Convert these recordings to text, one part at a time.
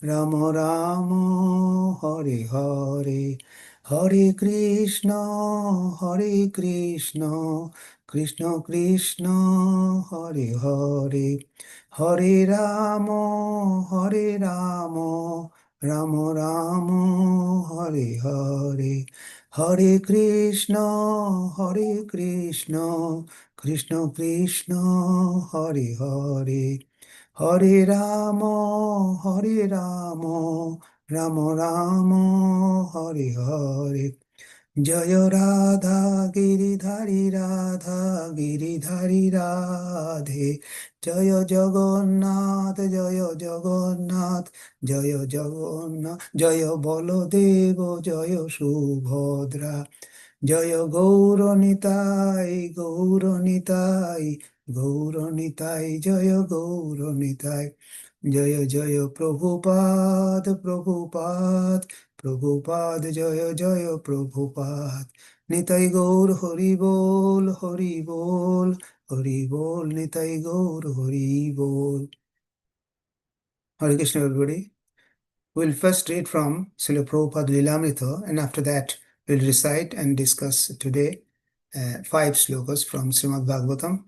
Ramo Ramo, Hare Hare, Hare Krishna, Hare Krishna, Krishna Krishna, Hare Hare, Hare Ramo, Hare Ramo, Ramo Ramo, Hare Hare, Hare Krishna, Hare Krishna, Krishna Krishna, Hare Hare. Hare Ramo, Hare Ramo, Ramo Ramo, Hare Hare. Jaya Radha Giridhari Radha Giridhari Radhe. Jaya Jagannath, Jaya Jagannath, Jaya Jagannath, Jaya Baladev, Jaya Subhadra. Jaya Gauranitai, Gauranitai, Gauranitai, Jaya Gauranitai. Jaya Jaya Prabhupada, Prabhupada, Prabhupada, Jaya Jaya Prabhupada. Nitai Gaur Hari Bol, Hari Bol, Hari Bol, Nitai Gaur Hari Bol. Hare Krishna, everybody. We'll first read from Srila Prabhupada Lilamrita, and after that, we'll recite and discuss today 5 slokas from Srimad Bhagavatam.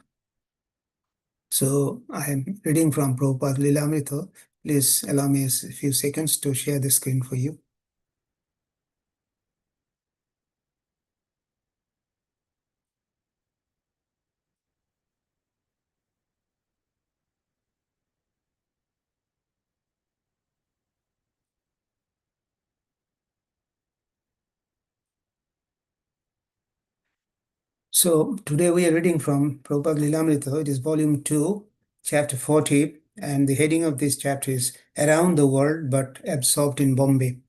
So I am reading from Prabhupada Lilamrita. Please allow me a few seconds to share the screen for you. So today we are reading from Prabhupada Lilamrita. It is volume 2, chapter 40, and the heading of this chapter is Around the World but Absorbed in Bombay.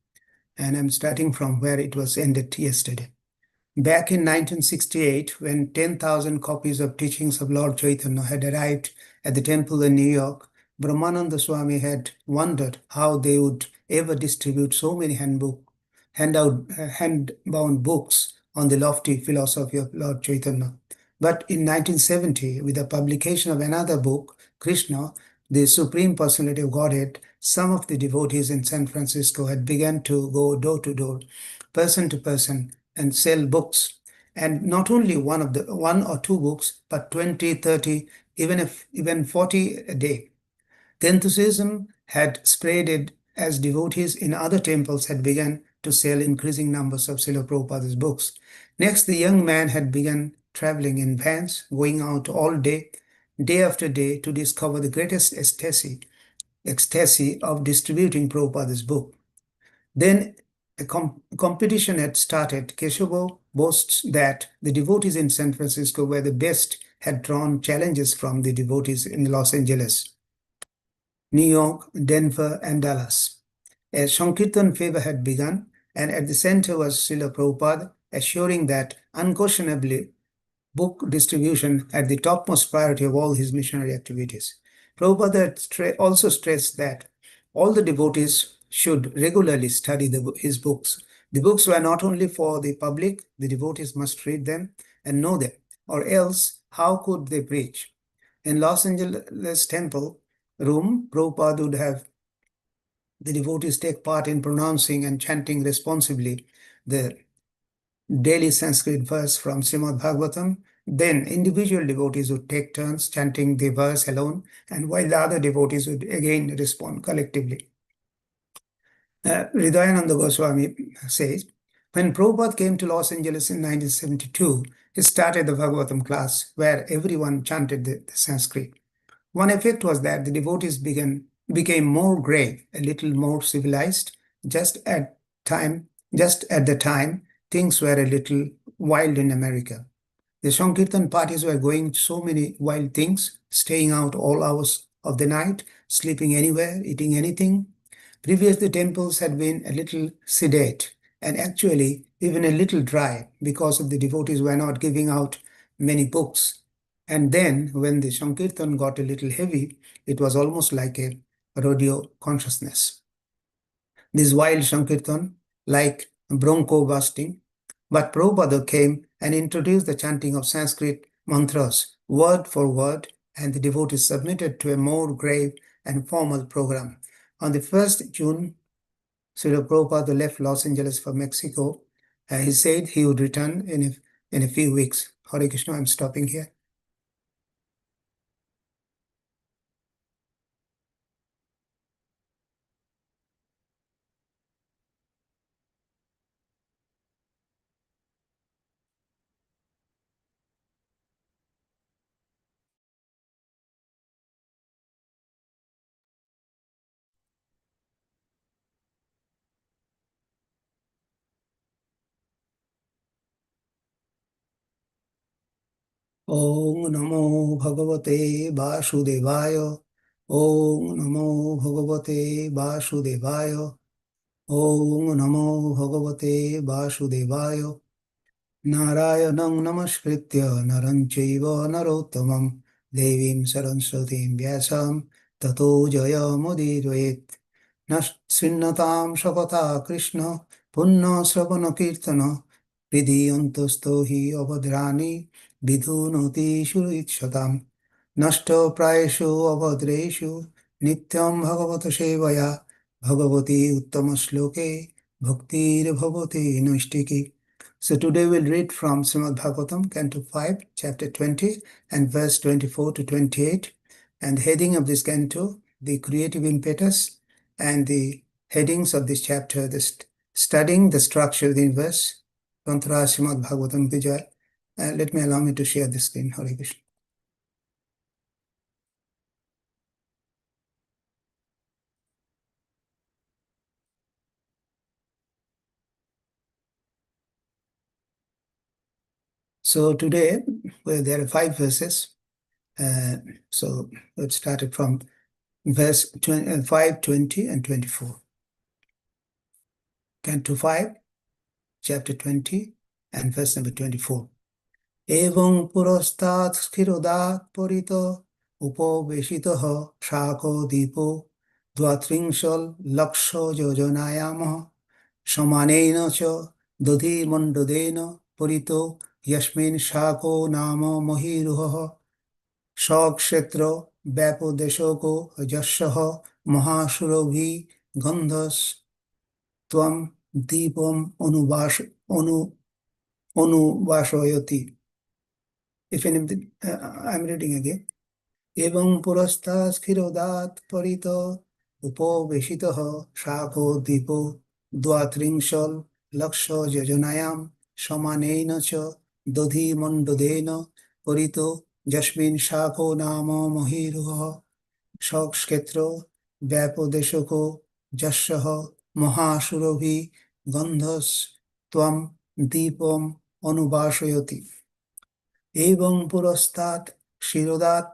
And I'm starting from where it was ended yesterday. Back in 1968, when 10,000 copies of teachings of Lord Chaitanya had arrived at the temple in New York, Brahmananda Swami had wondered how they would ever distribute so many hand-bound books on the lofty philosophy of Lord Chaitanya. But in 1970, with the publication of another book, Krishna, the Supreme Personality of Godhead, some of the devotees in San Francisco had begun to go door to door, person to person, and sell books. And not only one or two books, but 20, 30, even 40 a day. The enthusiasm had spread as devotees in other temples had begun to sell increasing numbers of Srila Prabhupada's books. Next, the young man had begun traveling in vans, going out all day, day after day, to discover the greatest ecstasy of distributing Prabhupada's book. Then a competition had started. Keshava boasts that the devotees in San Francisco were the best, had drawn challenges from the devotees in Los Angeles, New York, Denver, and Dallas. A Sankirtan fever had begun, and at the center was Srila Prabhupada, assuring that unquestionably book distribution had the topmost priority of all his missionary activities. Prabhupada also stressed that all the devotees should regularly study his books. The books were not only for the public, the devotees must read them and know them, or else how could they preach? In Los Angeles temple room, Prabhupada would have the devotees take part in pronouncing and chanting responsibly the daily Sanskrit verse from Srimad Bhagavatam. Then individual devotees would take turns chanting the verse alone, and while the other devotees would again respond collectively. Hridayananda Goswami says, when Prabhupada came to Los Angeles in 1972, he started the Bhagavatam class where everyone chanted the Sanskrit. One effect was that the devotees became more grave, a little more civilized. Just at the time, things were a little wild in America. The Sankirtan parties were going so many wild things, staying out all hours of the night, sleeping anywhere, eating anything. Previously, temples had been a little sedate and actually even a little dry because of the devotees were not giving out many books. And then when the Sankirtan got a little heavy, it was almost like a rodeo consciousness. This wild Sankirtan, like bronco busting, but Prabhupada came and introduced the chanting of Sanskrit mantras word for word, and the devotees submitted to a more grave and formal program. On the 1st June, Srila Prabhupada left Los Angeles for Mexico. He said he would return in a few weeks. Hare Krishna, I'm stopping here. Om Namo Bhagavate Vasudevaya. Om Namo Bhagavate Vasudevaya. Om Namo Bhagavate Vasudevaya. Narayanam Namaskritya Naram Chaiva Narottamam Devim Saraswatim Vyasam Tato Jaya Mudirayet Srinnatam Shakata Krishna Punna Sravana Kirtana Hridiyantasto hi Abhadrani Vidhunoti Shuritshatam Nashto Prayeshu Abhadreshu Nityam Bhagavata Sevaya Bhagavati Uttama Shloke Bhaktir Bhavati Naistiki. So today we'll read from Srimad Bhagavatam, Canto 5, Chapter 20, and verse 24 to 28. And the heading of this canto, the creative impetus, and the headings of this chapter, studying the structure of the universe, Tantra Srimad Bhagavatam Vijay. Allow me to share the screen. Hare Krishna. So today, there are 5 verses. So we've started from verse 5, 20, and 24. Canto 5, Chapter 20, and verse number 24. Evam purastat skhirodat parito upaveshitaha shako dipo dvatringshal laksho yojanayamah samanena cha dodhi mandodena parito yasmin shako nama mahiruha shakshetra vyapodeshoko jasyaha mahashurabhi gandhas tvam dipam anuvashayati. I'm reading again. Evam purasta skhirodat parito upaveshitaha shako dipo dvatringshal laksha yojanayam samanena cha dodhi mandodena parito jasmin shako nama mahiruha shaksketro vyapodeshako jasyaha mahashurabhi gandhas tvam dipam anubhashayati. Evam purastat shirodat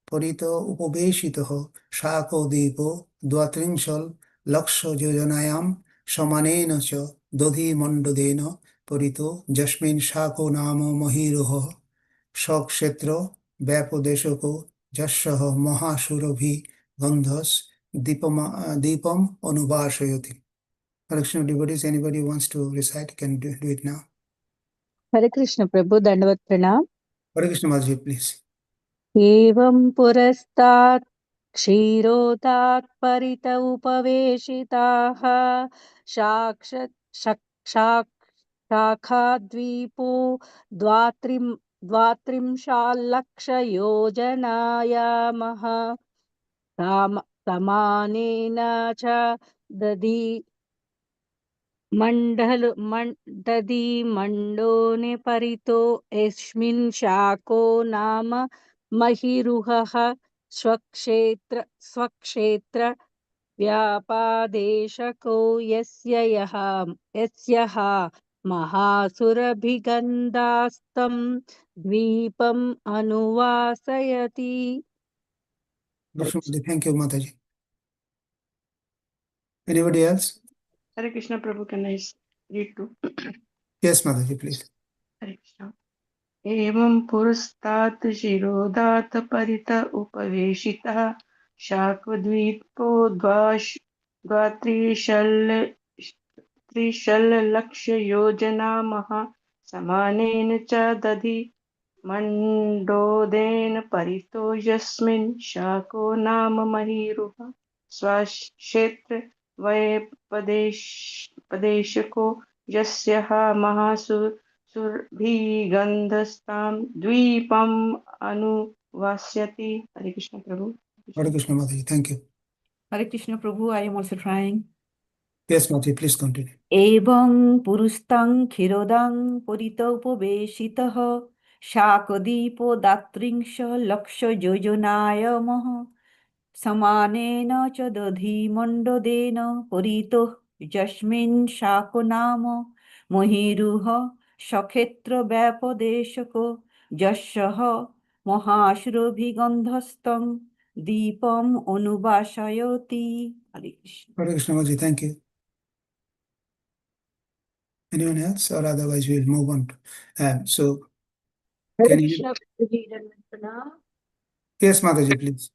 parito upaveshitaha shako dipo dvatringshal laksha yojanayam samanena cha dodhi mandodena parito jasmin shako nama mahiruha shakshetra vyapodeshako jasyaha mahashurabhi gandhas dipam anubhashayati. Correction of devotees, anybody who wants to recite can do it now. Hare Krishna Prabhu, Dandavat Pranam. Hare Krishna Maharaj, please. Evam purastat kshirotat parita upaveshitaha shakha dvatrimshalakshayojanayamah samanena cha dadi दधी मंडोने परितो यस्मिन् शाको नाम महिरुहः स्वक्षेत्र व्यापादेशको यस्यः महासुरभिगन्धास्तं द्वीपम् अनुवासयति. Thank you, Mataji. Anybody else? Hare Krishna Prabhu, can I read too? Yes, Mataji, please. Hare Krishna. Evam purastat shirodat parita upaveshitah shakvadvipo dvatrishal lakshya yojana maha samanena cha dadi mandodena parito yasmin shako nama mahiruha. स्वक्षेत्र पदेशको यस्यः महासुरभिगन्धस्तां द्वीपम् अनुवास्यति. Hare Krishna Prabhu. Hare Krishna Mataji, thank you. Hare Krishna Prabhu, I am also trying. Yes, Mataji, please continue. Evam purustam khirodam purita upaveshitah shakadipo datringsha laksha yojanayamah samanena cha dadhi mandodena purito jasmin shako nama mohiruha shakhetra vyapadeshako jasyaha mahashrabhigandhastam deepam anubhashayati. Hare Krishna. Hare Krishna Mataji, thank you. Anyone else, or otherwise we'll move on. So, Hare can you? Krishna Prabhuji, Dandavana. Yes, Mataji, please.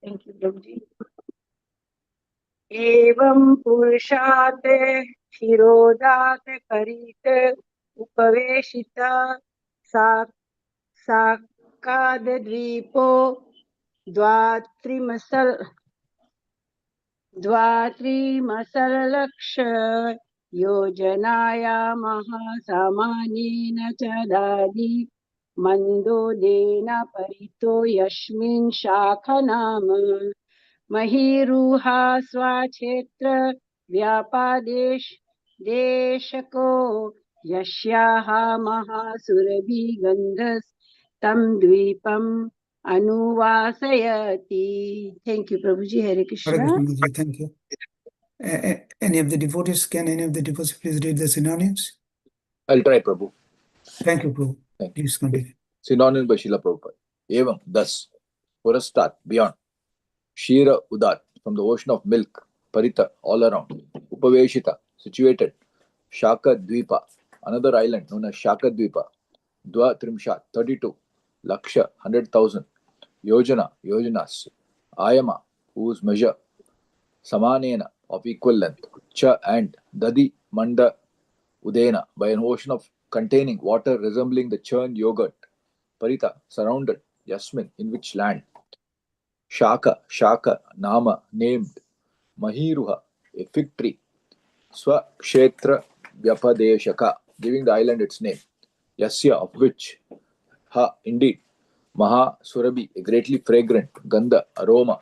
Thank you, Prabhuji. एवं पुरुषात् शिरोधात् परित उपवेशित सा साकादद्वीपो द्वात्रिमसल द्वात्रिमसलक्ष योजनायामः सामान्येन च दादि मन्दोदेन परितो यस्मिन् शाखनाम महीरुहा स्वक्षेत्र व्यापादेश देशको यस्याः महासुरभिगन्धस्तं द्वीपम् अनुवासयति. Thank you, Prabhuji. Hare Hare Krishna. Krishna Mataji, thank you. Any of the devotees, can any of the devotees please read the synonyms? I'll try, Prabhu. Thank you, Prabhu. Thank you. Please continue. Synonym by Srila Prabhupada. Evam, thus, Purastat, beyond. Shira Udat, from the ocean of milk. Parita, all around. Upaveshita, situated. Shaka Dvipa, another island known as Shaka Dvipa. Dva Trimshat, 32. Laksha, 100,000. Yojana, yojanas. Ayama, whose measure. Samanena, of equal length. Cha and Dadi Manda Udena, by an ocean of containing water resembling the churned yogurt. Parita, surrounded. Yasmin, in which land. Shaka, Nama, named. Mahiruha, a fig tree. Swakshetra Vyapadeshaka, giving the island its name. Yasya, of which. Ha, indeed. Maha Surabhi, a greatly fragrant. Gandha, aroma.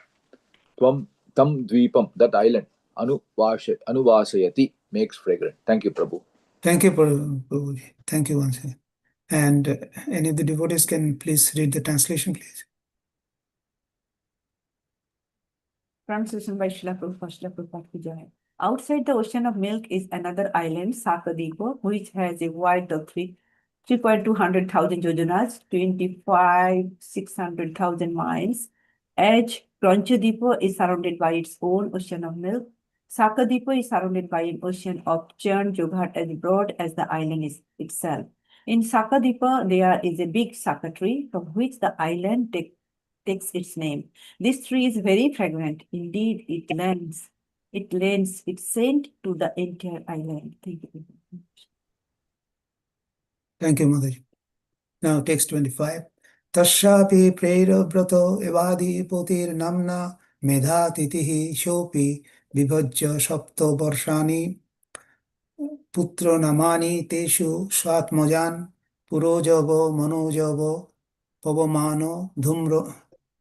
Tvam, Tam Dvipam, that island. Anuvasayati, makes fragrant. Thank you, Prabhu. Thank you, Prabhu. Thank you once again. And any of the devotees can please read the translation, please. Translation by Srila Prabhupada Ki Jai. Outside the ocean of milk is another island, Sakadipo, which has a width of 3,200,000 yojanas, 25,600,000 miles. As Pranchadipo is surrounded by its own ocean of milk, Sakadipo is surrounded by an ocean of churned yogurt as broad as the island is itself. In Sakadipa, there is a big saka tree from which the island takes its name. This tree is very fragrant. Indeed, it lends its scent to the entire island. Thank you. Thank you, Mataji. Now, text 25. Tashapi prerabrato evadi potir namna medhatitihi shopi vibhajya sapto varshani putra namani teshu swatmajan purojavo manojavo pavamano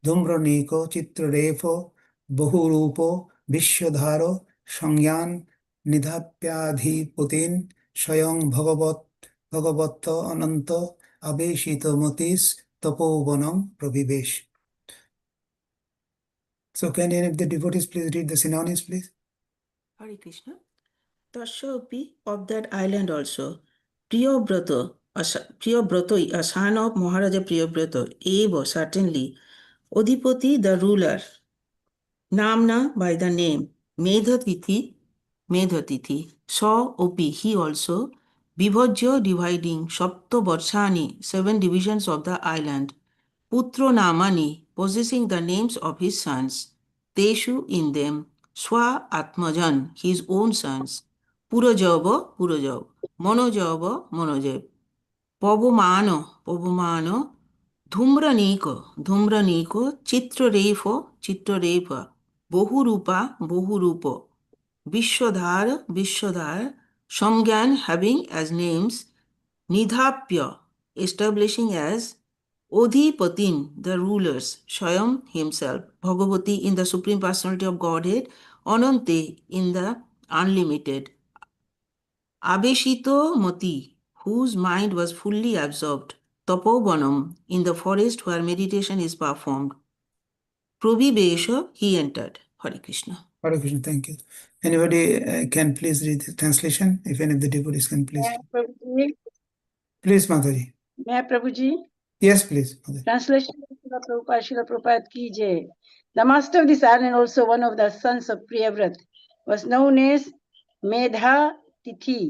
dhumraniko chitrarefo bahurupo vishwadharo sangyan nidhapyadhiputin swayam bhagavatta ananta abeshito matis tapovanam pravivesh. So can any of the devotees please read the synonyms, please? Hare Krishna. Tashopi, of that island also. Priyabrata, a son of Maharaja Priyabrata. Eva, certainly. Odhipati, the ruler. Namna, by the name. Medhatithi, Sa, Opi, he also. Vibhajya, dividing. Sapto Varshani, 7 divisions of the island. Putro Namani, possessing the names of his sons. Teshu, in them. Swa Atmajan, his own sons. Purajava, Monojav. Pavamano, ধূম্রনীক, চিত্ররেফ, Bahurup, বিশ্বধার, Samgyan having as names, Nidhapya, establishing as Odhipatin, the rulers, Swayam himself, Bhagavati in the Supreme Personality of Godhead, Anante in the Unlimited, Abheshito Mati, whose mind was fully absorbed, Tapobanam, in the forest where meditation is performed, Probhibesha, he entered. Hare Krishna. Hare Krishna, thank you. Anybody can please read the translation? If any of the devotees can please. Prabhuji, Please, Mataji. may I, Prabhuji? Yes, please, Mataji. Translation of Srila Prabhupada ki jai. The master of this island, also one of the sons of Priyavrat, was known as Medha Tithi.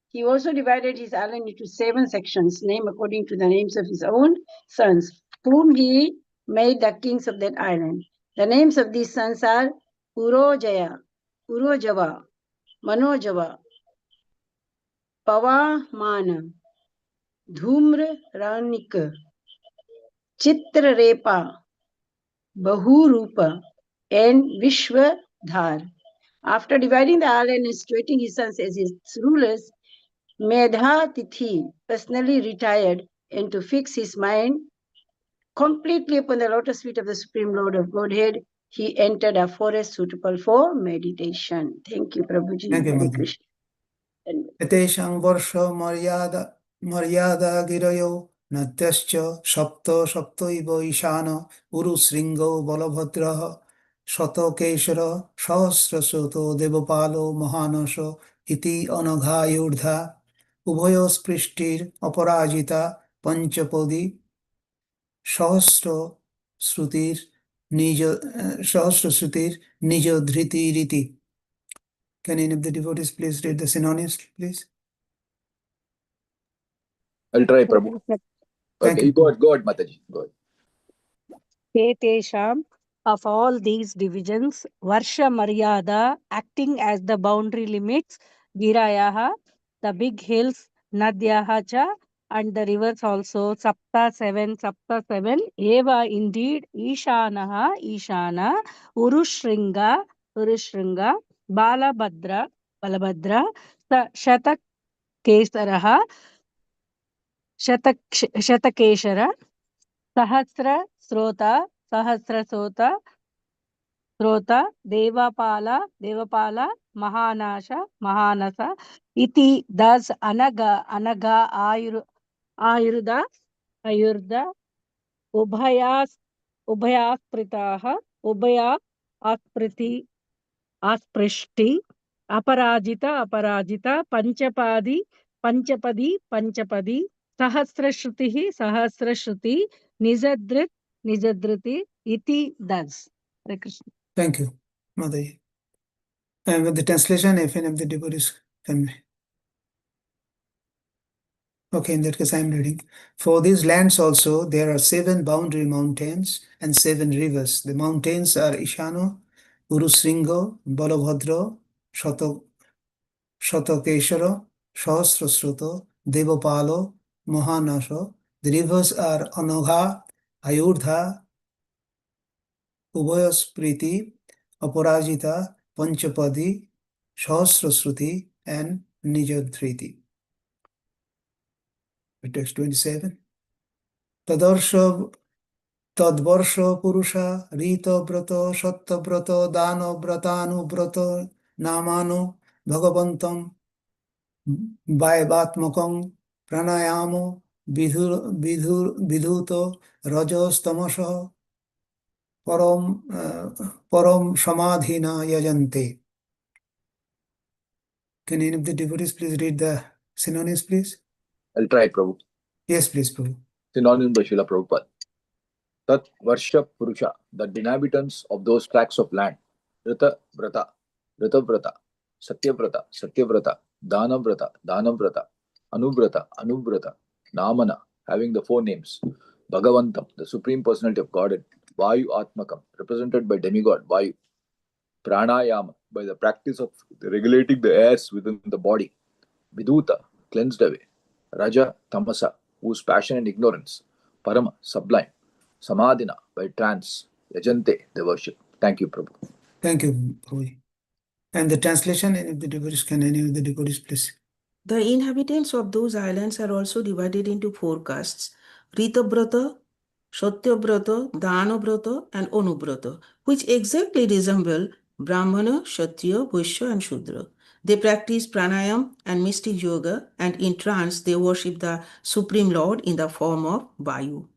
He also divided his island into 7 sections, named according to the names of his own sons, whom he made the kings of that island. The names of these sons are Urojaya, Urojava, Manojava, Pavamana, Dhumra Ranika, Chitrarepa, Bahurupa, and Vishwadhar. After dividing the island and situating his sons as his rulers, Medha Tithi personally retired and to fix his mind completely upon the lotus feet of the Supreme Lord of Godhead, he entered a forest suitable for meditation. Thank you, Prabhuji. Thank you, Hare Mataji. Krishna. Eteshang varsha maryada girayo natyascha sapto ivo ishana uru sringo balabhadraha shato keshara sahasrasuto devapalo mahanasha iti anaghayurdha ubhayo sprishtir aparajita panchapadi সহস্র শ্রুতির নিজ ধৃতি রীতি. Can any of the devotees please read the synonyms, please? I'll try, Prabhu. Thank Okay, you. go ahead, Mataji. Go ahead. Tetesham, of all these divisions, Varsha Maryada, acting as the boundary limits, Girayaha, the big hills, Nadyaha cha, and the rivers also, Sapta 7, Eva indeed, Ishanaha, Ishana, Urushringa, Balabhadra, Shatak Kesaraha, Shatakeshara, Sahasra Srota, Devapala, Mahanasa, Iti, thus Anaga, Ayurda, Ubhayaspritaha, Asprishti, Aparajita, Panchapadi, Sahasrashruti, Nijadriti, Iti, thus. Hare Krishna. Thank you, Mataji. And with the translation, if any of the devotees can. Okay, in that case, I'm reading. For these lands also, there are 7 boundary mountains and 7 rivers. The mountains are Ishano, Urusringo, Balabhadra, Shatakeshara, Sahasrasruta, Devapalo, Mahanasa. The rivers are Anagha, Ayurdha, Ubhayaspriti, Aparajita, Panchapadi, Sahasrasruti, and Nijadhriti. Text 27. Tadvarsha Purusha, Rita Brata, Shatta Brata, Dana Bratanu Brata, Namano, Bhagavantam, Vaivatmakam, Pranayamo, Vidhuto, Rajas Tamasha, Param Samadhina Yajante. Can any of the devotees please read the synonyms, please? I'll try, Prabhu. Yes, please, Prabhu. Synonym by Srila Prabhupada. Tat Varsha Purusha, the inhabitants of those tracts of land. Rita Vrata, Satyavrata, Danavrata, Anuvrata, Namana, having the 4 names. Bhagavantam, the Supreme Personality of Godhead. Vayu Atmakam, represented by demigod Vayu. Pranayama, by the practice of regulating the airs within the body. Vidhuta, cleansed away. Raja Tamasa, whose passion and ignorance. Parama, sublime, samadhina, by trance, yajante, they worship. Thank you, Prabhu. Thank you, Prabhuji. And the translation, any of the devotees, can any of the devotees please? The inhabitants of those islands are also divided into 4 castes: Ritabrata, Satyabrata, Danabrata, and Anubrata, which exactly resemble Brahmana, Kshatriya, Vaishya, and Shudra. They practice pranayam and mystic yoga, and in trance they worship the Supreme Lord in the form of Vayu.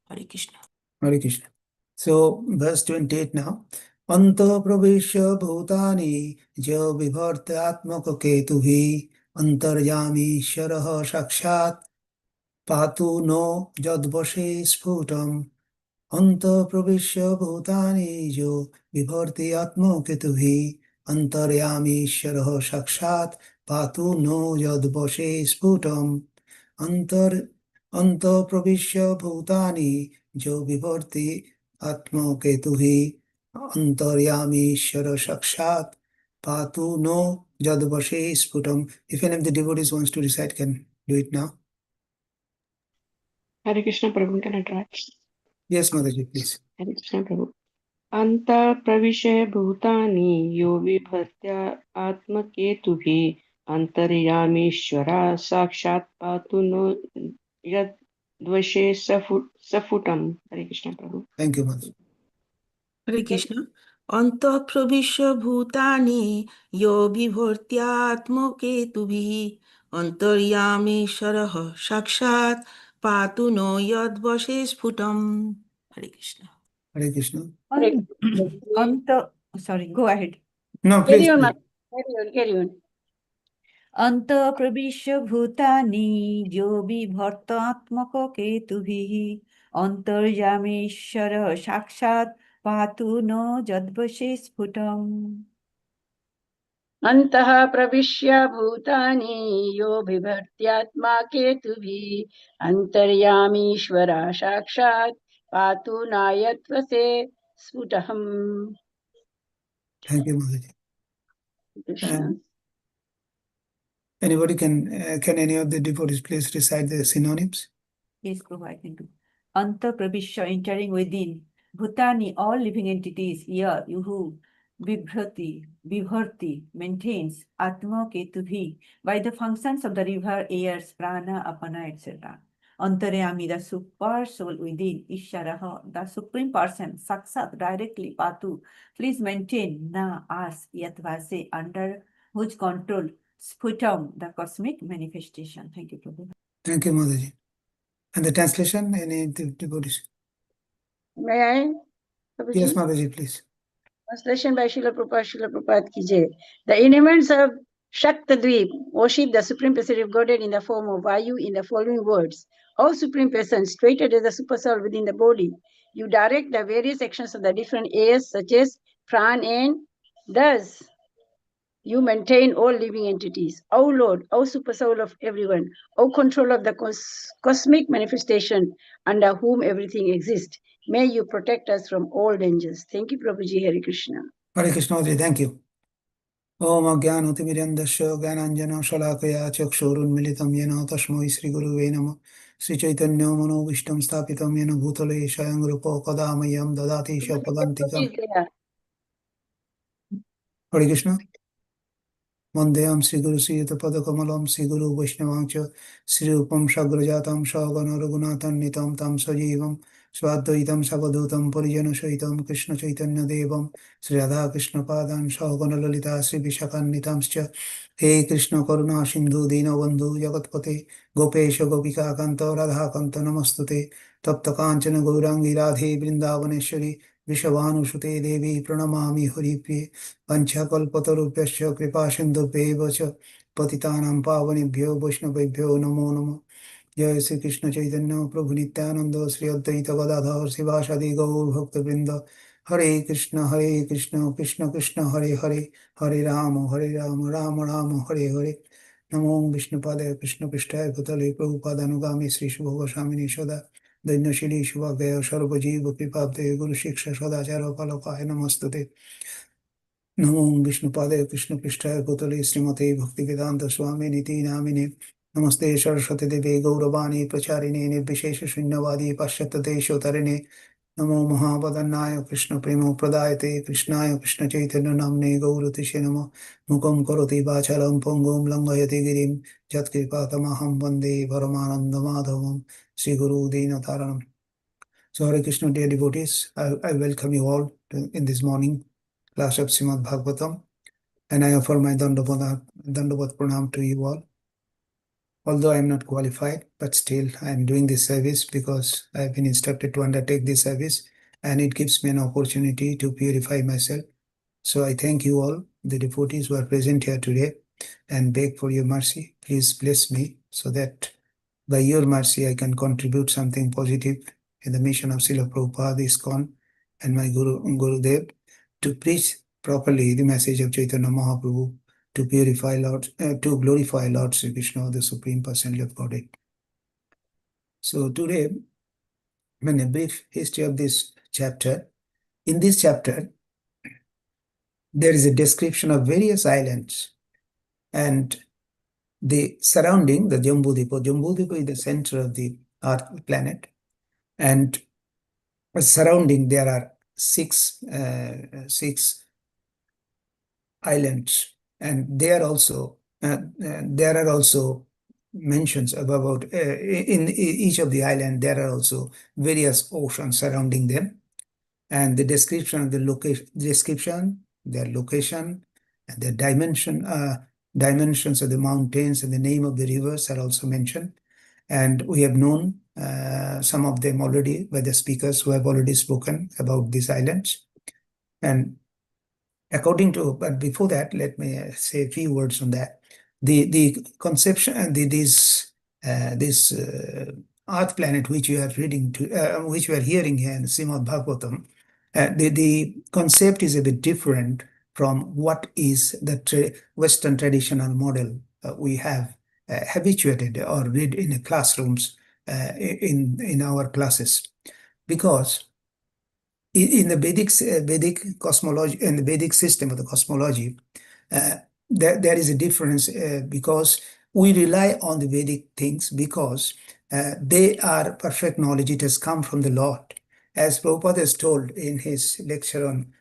Hare Krishna. Hare Krishna. So, verse 28 now. Anta pravesya bhutani ja vibhartatmaka ketuhi antaryami sharaha sakshat patu no jadvashe sphutam अंतःप्रविश्य भूतानि जो बिभर्ति आत्मकेतुभिः अंतर्यामीश्वरः साक्षात् पातु no यद्वशे स्फुटम् अंतःप्रविश्य भूतानि जो बिभर्ति आत्मकेतुभिः अंतर्यामीश्वर साक्षात् पातु no यद्वशे स्फुटम्. If any of the devotees wants to recite, can do it now. Hare Krishna Prabhu, can I try? Yes, Mataji, please. Hare Krishna Prabhu. Anta pravishe bhutani yo vibhatya atmaketuhi antaryamishvara sakshat patu no yad dvashe safutam. Hare Krishna Prabhu. Thank you, Mataji. Hare Krishna. Anta pravisya bhutani yo vibhortyatmoketubihi antaryami sharaha sakshat patu no yadvashe sputam. Hare Krishna. Hare Krishna. Sorry, go ahead. No, please. Carry on, Please. Mataji. Carry on. अंतःप्रविश्य भूतानि यो बिभर्तात्मको केतुभिः अन्तर्यामीश्वरः साक्षात् पातु no जद्वशे स्फुटम्. अन्तः प्रविश्य भूतानि यो बिभर्त्यात्मा केतुभिः अन्तर्यामीश्वरा साक्षात् पातु नायत्वसे स्फुटहम्. Thank you, Mataji. Krishna. Anybody can any of the devotees please recite the synonyms? Yes, Prabhu, I can do. Anta Pravisha, entering within. Bhutani, all living entities. Ya, Yuhu. Vibharti, maintains. Atma Ketubhi, by the functions of the river, airs, prana, apana, etc. Antaryami, the super soul within. Isharaha, the supreme person. Saksat, directly. Patu, please maintain. Na, as, yatvase, under whose control. Sputam, the cosmic manifestation. Thank you, Prabhu. Thank you, Mataji. And the translation, any of the devotees? May I? Prabhuji? Yes, Mataji, please. Translation by Srila Prabhupada ki jai. The inhabitants of Shaktadweep worship the Supreme Personality of Godhead in the form of Vayu in the following words. O Supreme Person, situated as a super soul within the body, you direct the various actions of the different airs such as Pran and thus you maintain all living entities. O Lord, O super soul of everyone, O control of the cosmic manifestation under whom everything exists, may you protect us from all dangers. Thank you, Prabhuji. Hare Krishna. Hare Krishna, Mataji, thank you. Om Ajnanotimirandasya Gyananjana Shalakaya Chakshurunmilitam Yena Tasmai Sri Guruve Namah Sri Chaitanya Manovishtam Stapitam Yena Bhutale Shayam Rupa Kadamayam Dadati Shapadantikam. Hare Krishna. Vandeyam Sri Guru Sri Padakamalam Sri Guru Vaishnavamcha Sri Upam Sagrajatam Shagana Raghunathan Nitam Tam Sajivam Swadvaitam Savadutam Parijana Shaitam Krishna Chaitanya Devam Sri Radha Krishna Padan Shagana Lalita Sri Vishakan Nitamscha He Krishna Karuna Sindhu Dina Bandhu Jagatpate Gopesha Gopika Kanta Radha Kanta Namastute Tapta Kanchana Gaurangi Radhe Vrindavaneshwari Vishavanusute Devi Pranamami Haripriye Panchakalpatarubhyasya Kripasindhubhyev cha Patitanam Pavanebhyo Vaishnavebhyo Namo Namo. Jai Sri Krishna Chaitanya Prabhu Nityananda Sri Advaita Gadadhar Sivasadi Gaur Bhakta Vrinda. Hare Krishna Krishna Krishna Hare Hare Hare Rama Rama Rama Hare Hare. Namo Vishnupadaya Krishna Pishtaya Bhutale Prabhupada Anugami Sri Shubha Goswami Shoda Dainyashili Shubhagaya Sarvajiva Kripabde Guru Shiksha Sadachara Palakaya Namastute. Namo Vishnupadaya Krishna Pishtaya Bhutale Srimate Bhaktivedanta Swami Niti Namine. Namaste Saraswati Devi Gauravani Pracharine Nirvishesha Shunyavadi Paschata Deshotarine Namo Mahabodhanaya Krishna Premo Pradayate Krishnaya Krishna Chaitanya Namne Gauratishe Namo Mukam Karoti Vachalam Pongum Langayate Girim Jatkripatamaham Vande Paramananda Madhavam Sri Guru Dina Taranam. So Hare Krishna, dear devotees, I welcome you all in this morning class of Srimad Bhagavatam, and I offer my Dandavat Pranam to you all. Although I am not qualified, but still I am doing this service because I have been instructed to undertake this service, and it gives me an opportunity to purify myself. So I thank you all, the devotees who are present here today, and beg for your mercy. Please bless me so that by your mercy I can contribute something positive in the mission of Srila Prabhupada, ISKCON, and my Gurudev to preach properly the message of Chaitanya Mahaprabhu, to to glorify Lord Sri Krishna, the Supreme Personality of Godhead. So today, a brief history of this chapter. In this chapter, there is a description of various islands and the surrounding the Jambudvipa. Jambudvipa is the center of the Earth planet, and surrounding there are six islands, and there are also mentions about in each of the island there are also various oceans surrounding them, and the description of their location, and their dimensions of the mountains and the name of the rivers are also mentioned. And we have known some of them already by the speakers who have already spoken about these islands. And but before that, let me say a few words on that. The conception and this Earth planet which you are which we are hearing here in Srimad Bhagavatam, the concept is a bit different from what is the Western traditional model we have habituated or read in the classrooms in our classes, because in the Vedic cosmology and the Vedic system of the cosmology, there is a difference because we rely on the Vedic things because they are perfect knowledge. It has come from the Lord. As Prabhupada has told in his lecture on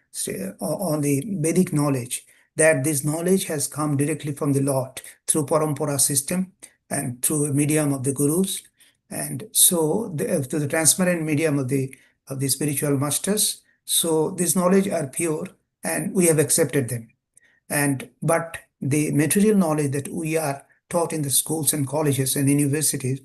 the Vedic knowledge, that this knowledge has come directly from the Lord through Parampara system and through a medium of the gurus, and so through the transparent medium of the spiritual masters. So this knowledge are pure and we have accepted them. But the material knowledge that we are taught in the schools and colleges and universities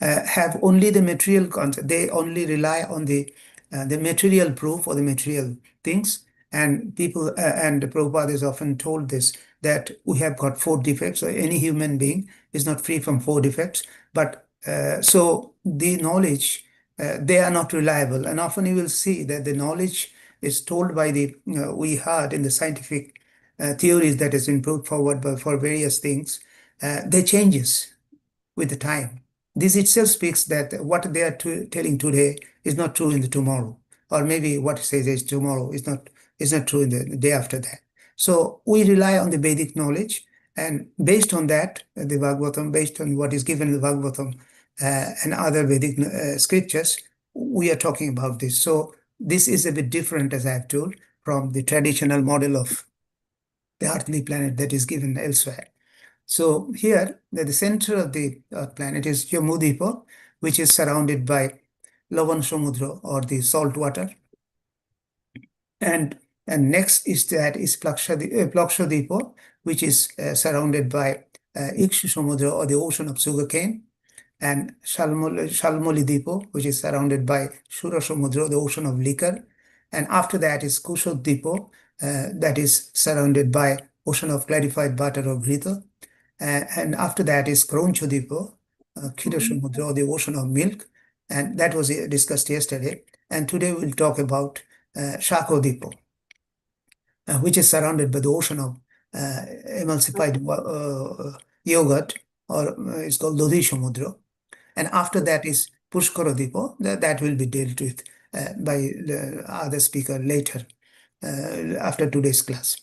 have only the material concept. They only rely on the material proof or the material things. And people and Prabhupada is often told this, that we have got 4 defects. So any human being is not free from 4 defects. But so the knowledge, they are not reliable. And often you will see that the knowledge is told by we heard in the scientific theories that has been put forward for various things, they changes with the time. This itself speaks that what they are telling today is not true in the tomorrow, or maybe what it says is tomorrow is not true in the day after that. So we rely on the Vedic knowledge, and based on that, the Bhagavatam, based on what is given in the Bhagavatam and other Vedic scriptures, we are talking about this. So this is a bit different, as I have told, from the traditional model of the earthly planet that is given elsewhere. So here, the center of the Earth planet is Jambudvipa, which is surrounded by Lavan Samudra, or the salt water. And next is Plakshadvipa, which is surrounded by Ikshu Samudra, or the ocean of sugarcane. And Shalmoli, which is surrounded by Shura Samudra, the ocean of liquor. And after that is Kushadvipa, that is surrounded by ocean of clarified butter or ghrita. And after that is Kronchodvipa, Khira Samudra, or the ocean of milk. And that was discussed yesterday. And today we'll talk about Shakodvipa, which is surrounded by the ocean of emulsified yogurt, or it's called Lodhi Samudra. And after that is Pushkaradvipa, that will be dealt with by the other speaker later after today's class.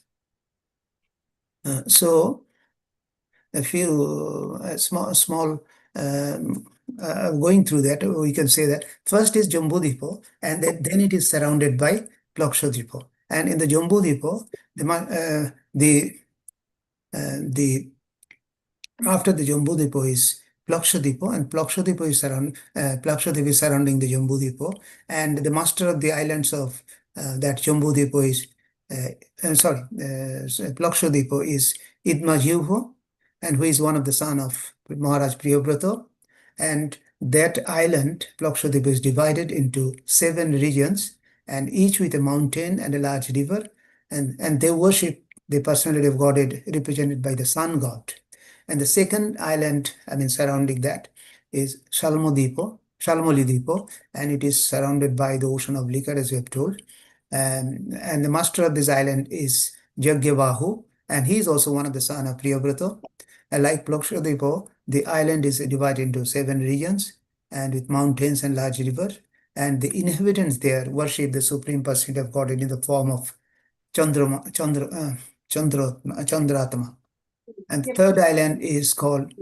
So a few small going through that, we can say that first is Jambudvipa, and then it is surrounded by Plakshadvipa. And in the Jambudvipa, the after the Jambudvipa is Plakshadvipa, and Plakshadvipa is surrounding the Jambudvipa, and the master of the islands of that Jambudvipa is Plakshadvipa is Idmajuho, and who is one of the son of Maharaj Priyabrata. And that island, Plakshadvipa, is divided into 7 regions, and each with a mountain and a large river, and they worship the personality of Godhead represented by the sun god. And the second island, surrounding that, is Shalmoli-Dipo, and it is surrounded by the ocean of liquor, as we have told. And the master of this island is Jagyavahu, and he is also one of the son of Priyabrata. And like Plakshadvipa, the island is divided into 7 regions, and with mountains and large rivers. And the inhabitants there worship the Supreme Personality of Godhead in the form of Chandratma. And the third island is called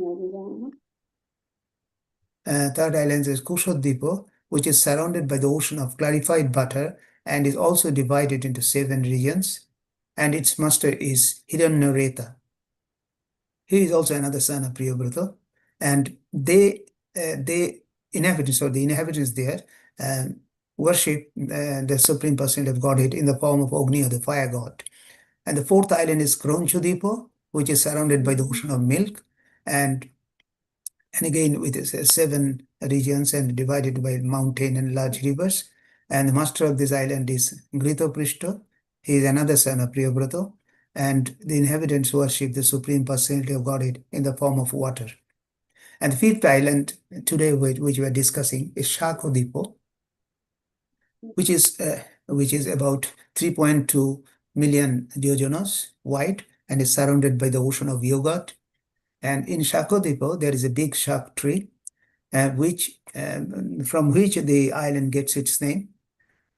Kushodvipa, which is surrounded by the ocean of clarified butter and is also divided into 7 regions. And its master is Hiranyareta. He is also another son of Priyabrata. And the inhabitants there worship the Supreme Personality of Godhead in the form of Agni, the fire god. And the fourth island is Kronchodvipa, which is surrounded by the ocean of milk, and again with 7 regions and divided by mountain and large rivers. And the master of this island is Gritoprishta. He is another son of Priyabrata, and the inhabitants worship the Supreme Personality of Godhead in the form of water. And the fifth island today, which we are discussing, is Shakodvipa, which is about 3.2 million yojanas wide and is surrounded by the ocean of Yogat. And in Shakodvipa, there is a big shak tree, from which the island gets its name.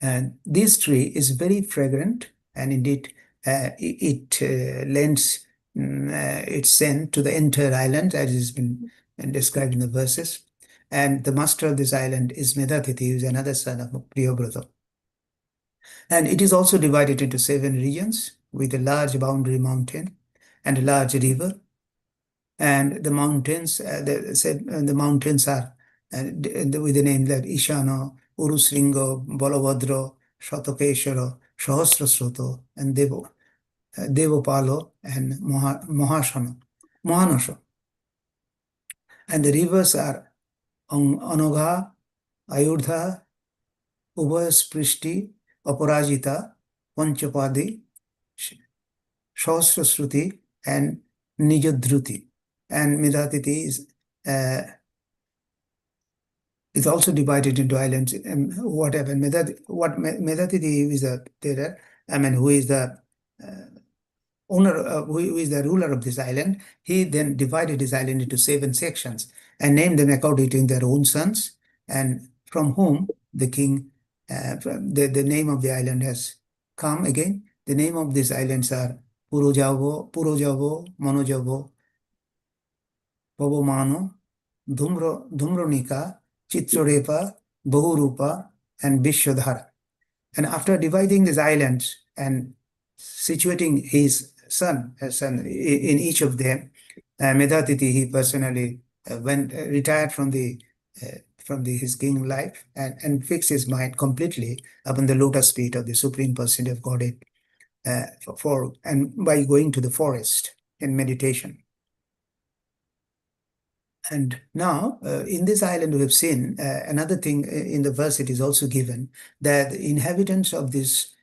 And this tree is very fragrant, and indeed it lends its scent to the entire island, as has been described in the verses. And the master of this island is Medhatithi, who is another son of Priyabrata. And it is also divided into 7 regions with a large boundary mountain and a large river. And the mountains, the mountains are with the name that Ishana, Urusringo, Balabhadra, Shatakeshara, Sahasrasrota, and Devapalo, and Mohanasha. And the rivers are Anogha, Ayurdha, Ubhasprishti, Aparajita, Panchapadi, Sahasrasruti, and Nijadruti. And Medhatithi is also divided into islands. And whatever Medhatithi is who is the owner, who is the ruler of this island. He then divided his island into 7 sections and named them according to their own sons, and from whom the king, the name of the island has come again. The name of these islands are Purojavo, Manojavo, Pavomano, Dhumronika, Chitrarepa, Bahurupa, and Vishwadhara. And after dividing these islands and situating his son in each of them, Medhatithi, he personally retired from his king life and fixed his mind completely upon the lotus feet of the Supreme Personality of Godhead, and by going to the forest in meditation. And now, in this island, we have seen another thing in the verse. It is also given that the inhabitants of these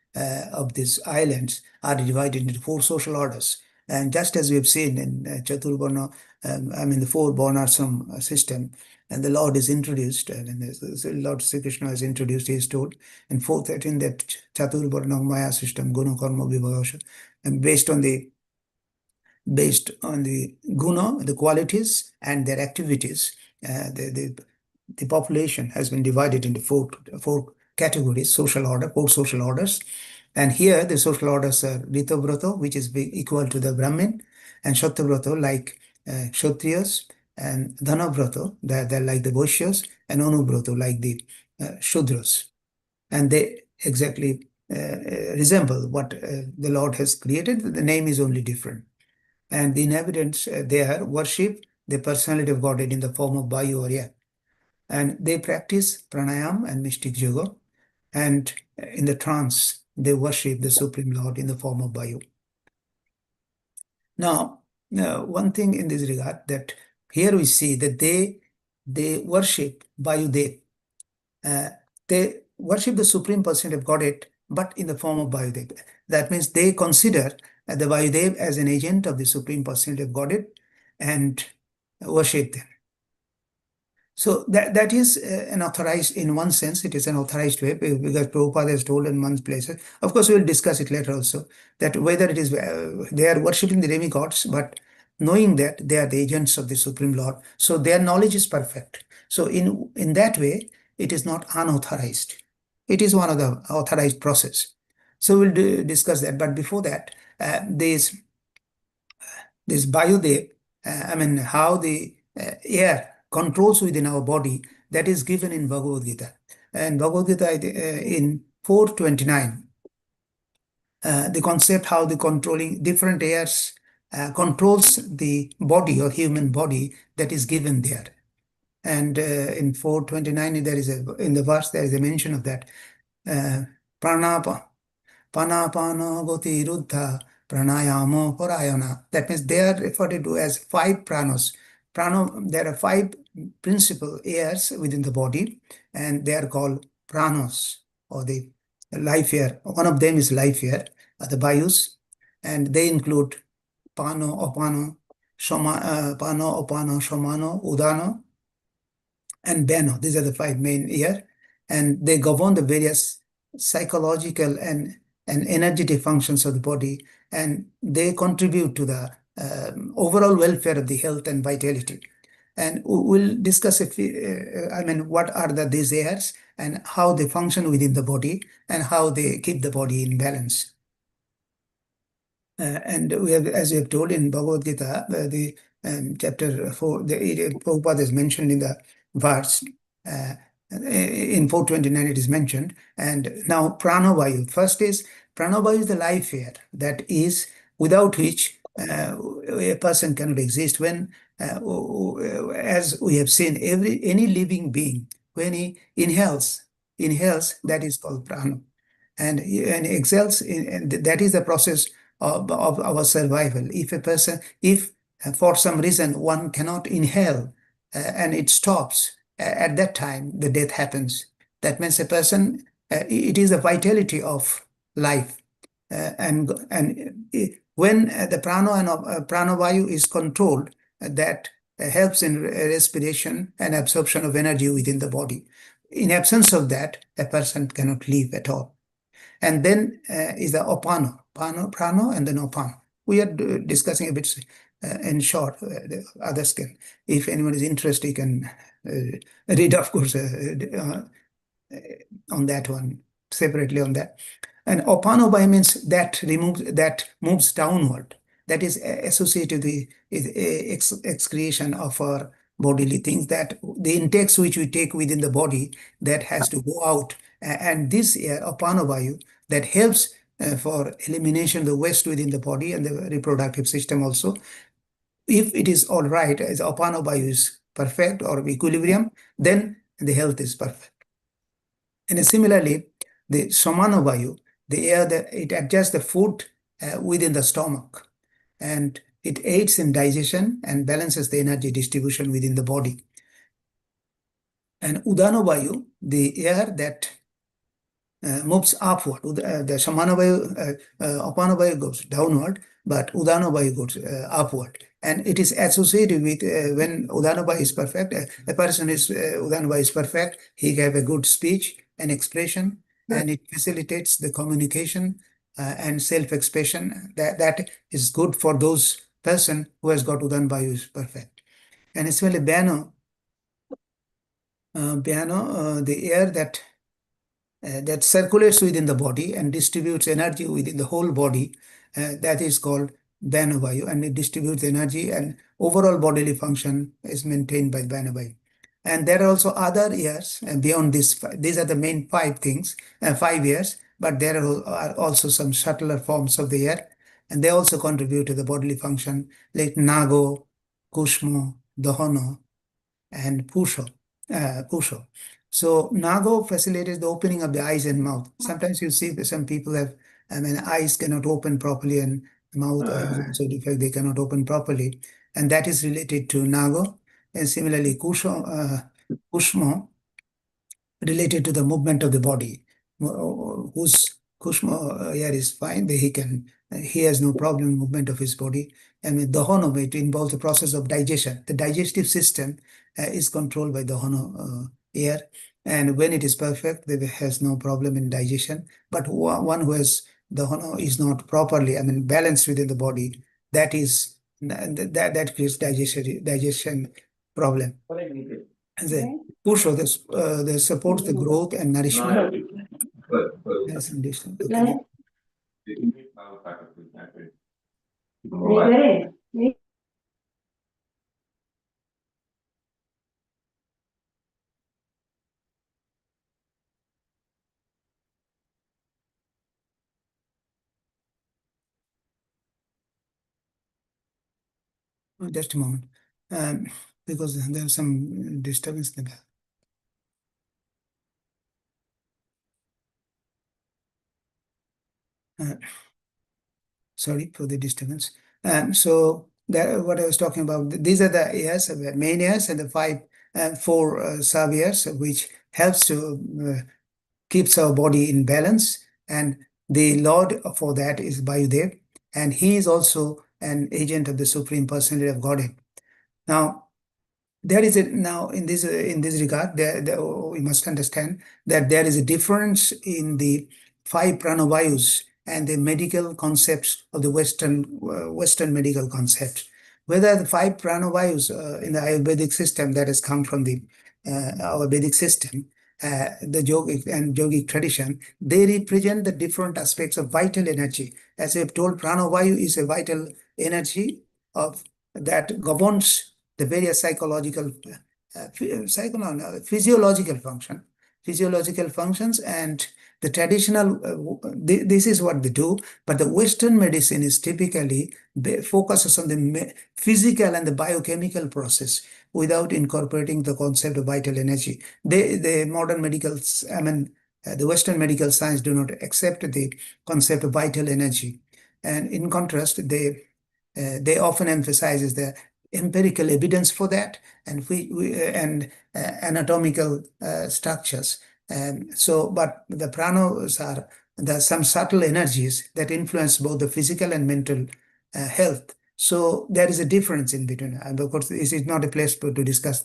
islands are divided into 4 social orders. And just as we have seen in Chaturvarna, the 4 Varnashram system, and the Lord is introduced, and the Lord Sri Krishna is introduced, he is told in 413 that Chaturvarna Maya system, Guna Karma Vibhagavasha, and based on the guna, the qualities and their activities, the population has been divided into 4 categories, 4 social orders. And here the social orders are Ritavrata, which is equal to the Brahmin, and Shattavrata, like Kshatriyas, and Dhanabrato, they're like the Vaishyas, and Anubrato, like the Shudras. And they exactly resemble what the Lord has created. The name is only different. And the inhabitants there worship the personality of Godhead in the form of Vayu or air. And they practice pranayam and mystic yoga. And in the trance, they worship the Supreme Lord in the form of Vayu. Now, one thing in this regard, that here we see that they worship Vayudev. They worship the Supreme Personality of Godhead, but in the form of Vayudev. That means they consider the Vayudev as an agent of the Supreme Personality of Godhead and worship them. So that is an authorized, in one sense, it is an authorized way, because Prabhupada has told in one place. Of course, we will discuss it later also, that whether it is they are worshipping the demigods, but knowing that they are the agents of the Supreme Lord, so their knowledge is perfect. So in that way, it is not unauthorized. It is one of the authorized process. So we'll discuss that. But before that, this Vayudev, how the air controls within our body, that is given in Bhagavad Gita. And Bhagavad Gita in 429, the concept how the controlling different airs controls the body or human body, that is given there. And in 429, there is in the verse there is a mention of that. Pranapa, Panapana Goti Ruddha Pranayamo Parayana. That means they are referred to as 5 pranas. There are 5 principal airs within the body, and they are called pranas, or the life air. One of them is life air, the Vayus, and they include Pano, Opano, Pano, Opano, Shomano, Udano, and Beno. These are the 5 main air, and they govern the various psychological and energetic functions of the body, and they contribute to the overall welfare of the health and vitality. And we'll discuss what are these airs and how they function within the body and how they keep the body in balance. And we have, as we have told in Bhagavad Gita, the chapter 4, Prabhupada is mentioned in the verse. In 429 it is mentioned. And now pranavayu. First is pranavayu is the life air, that is without which a person cannot exist. When as we have seen, any living being, when he inhales, that is called prana, and exhales, and that is the process of our survival. If for some reason one cannot inhale and it stops, at that time the death happens. That means a person, it is the vitality of life, and when the prana and pranavayu is controlled, that helps in respiration and absorption of energy within the body. In absence of that, a person cannot live at all. And then is the opano, prano, and then opano. We are discussing a bit in short. Others can, if anyone is interested, can read, of course, on that one, separately on that. And opano means that moves downward. That is associated with excretion of our bodily things, that the intakes which we take within the body, that has to go out. And this apana that helps for elimination of the waste within the body and the reproductive system also. If it is all right, as apana is perfect or equilibrium, then the health is perfect. And similarly, the somana vayu, the air that it adjusts the food within the stomach, and it aids in digestion and balances the energy distribution within the body. And udana vayu, the air that moves upward. The samana vayu, apana vayu goes downward, but udana vayu goes upward. And it is associated with when udana vayu is perfect, a person is udana vayu is perfect, he have a good speech and expression, and it facilitates the communication and self-expression. That is good for those person who has got udana vayu is perfect. And especially Bano, the air that circulates within the body and distributes energy within the whole body, that is called Banavayu, and it distributes energy, and overall bodily function is maintained by Banavayu. And there are also other ears beyond this. These are the main five things, 5 years, but there are also some subtler forms of the ear, and they also contribute to the bodily function, like Nago, Kushmo, Dohono, and Pusho. So Nago facilitates the opening of the eyes and mouth. Sometimes you see that some people have, eyes cannot open properly, and mouth has also defect, they cannot open properly. And that is related to Nago. And similarly, Kushmo related to the movement of the body. Whose Kushma here is fine, he has no problem in movement of his body. And with Dahono, it involves the process of digestion. The digestive system is controlled by Dahono here. And when it is perfect, there has no problem in digestion. But one who has Dahono is not properly, balanced within the body, that creates digestion problem. The Pusho, this supports the growth and nourishment. Yes, indeed. Okay. Just a moment, because there's some disturbance in the back. Sorry for the disturbance. So that what I was talking about, these are the ears, the main ears, and the four sub ears, which helps to keeps our body in balance. And the Lord for that is Vayudev, and he is also an agent of the Supreme Personality of Godhead. Now, there is now in this regard, we must understand that there is a difference in the 5 pranavayus and the medical concepts of the Western medical concepts. Whether the 5 pranavayus in the Ayurvedic system that has come from our Vedic system, the yogic tradition, they represent the different aspects of vital energy. As we have told, pranavayu is a vital energy that governs the various physiological functions, and the traditional, this is what they do, but the Western medicine is typically focuses on the physical and the biochemical process without incorporating the concept of vital energy. The modern medicals, the Western medical science do not accept the concept of vital energy. And in contrast, they often emphasizes the empirical evidence for that, and anatomical structures. But the pranas are some subtle energies that influence both the physical and mental health. So there is a difference in between. And of course, this is not a place to discuss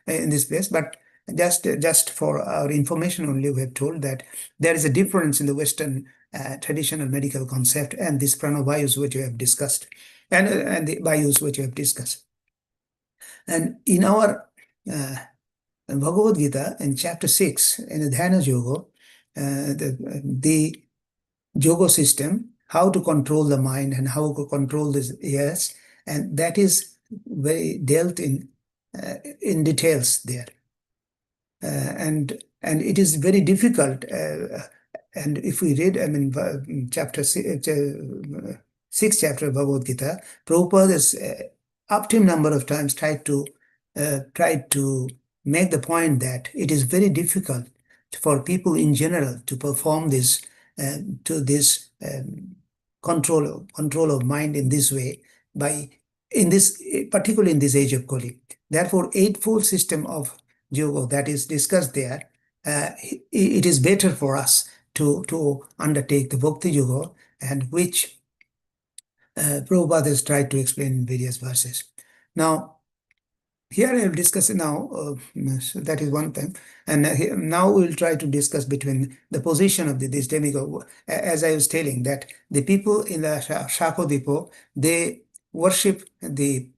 in this place, but just for our information only, we have told that there is a difference in the Western traditional medical concept and these pranavayus which we have discussed, and the vayus which we have discussed. And in our Bhagavad Gita, in chapter 6, in the Dhyana Yoga, the yoga system, how to control the mind and how to control this ears, and that is very dealt in details there. And it is very difficult. And if we read, chapter 6th chapter of Bhagavad Gita, Prabhupada has up to a number of times tried to make the point that it is very difficult for people in general to perform this control of mind in this way, particularly in this age of Kali. Therefore, eightfold system of yoga that is discussed there, it is better for us to undertake the Bhakti Yoga, and which Prabhupada has tried to explain in various verses. Now, here I will discuss now, so that is one thing. And now we will try to discuss between the position of this demigod. As I was telling, that the people in the Shakodipo, they worship they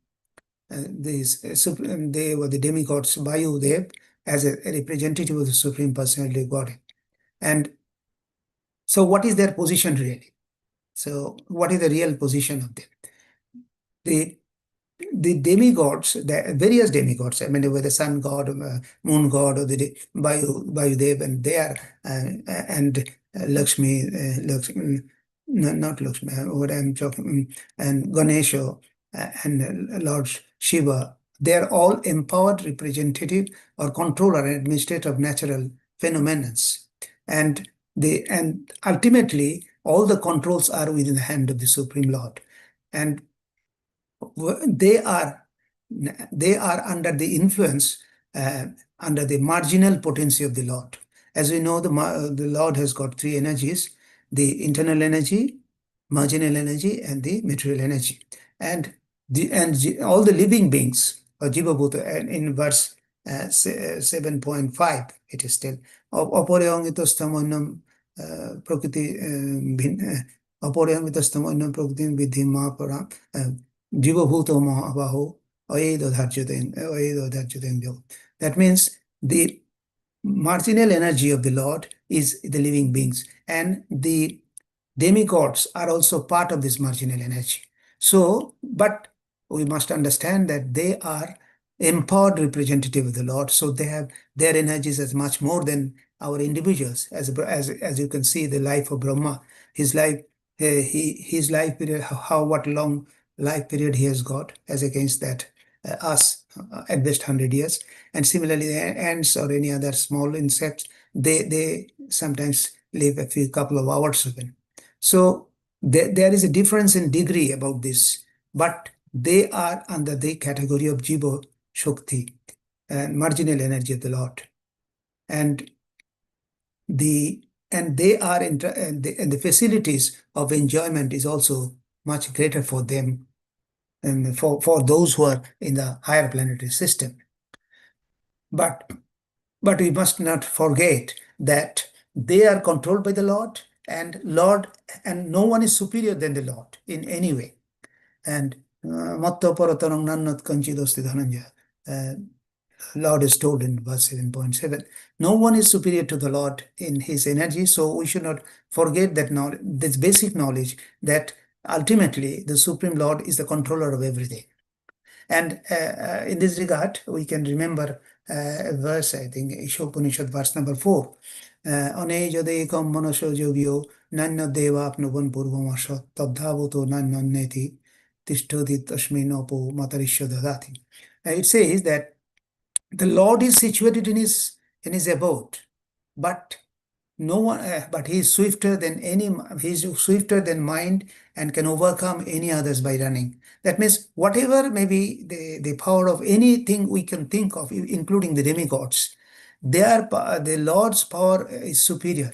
were the demigods Vayudev as a representative of the Supreme Personality of Godhead. And so what is their position really? So what is the real position of them? The demigods, the various demigods, I mean, whether sun god, moon god, or the Vayudev, and they are, and Lakshmi, Lakshmi, no, not Lakshmi, what I'm talking, and Ganesha, and Lord Shiva, they are all empowered representative or controller and administrator of natural phenomena. And ultimately, all the controls are within the hand of the Supreme Lord. And they are under the influence, under the marginal potency of the Lord. As we know, the Lord has got three energies: the internal energy, marginal energy, and the material energy. And all the living beings, or Jiva Bhuta, in verse 7.5, it is still Aparayangitasthamannam Prakriti Aparayangitasthamannam Prakriti Vidhi Mahaparam Jivabhuto Mahabaho Ayedodharjateng. That means the marginal energy of the Lord is the living beings, and the demigods are also part of this marginal energy. So, but we must understand that they are empowered representative of the Lord, so they have their energies as much more than our individuals. As you can see, the life of Brahma, his life period, what long life period he has got, as against that us at best 100 years. And similarly, the ants or any other small insects, they sometimes live a couple of hours even. So there is a difference in degree about this, but they are under the category of Jiva Shakti, marginal energy of the Lord. And they are and the facilities of enjoyment is also much greater for them, and for those who are in the higher planetary system. But we must not forget that they are controlled by the Lord, and no one is superior than the Lord in any way. And Matta Paratanang Nannat Kanchidosti Dhananja, Lord is told in verse 7.7. No one is superior to the Lord in his energy, so we should not forget that this basic knowledge that ultimately the Supreme Lord is the controller of everything. And in this regard, we can remember a verse, I think, Ishopanishad, verse number 4. Anejadekam manasho jogyo nanna deva apnavan purvamasha tadhavoto nanneti tishtodi tashminopo matarisha dadati. It says that the Lord is situated in his abode, but no one, but he is swifter than mind, and can overcome any others by running. That means whatever may be the power of anything we can think of, including the demigods, the Lord's power is superior.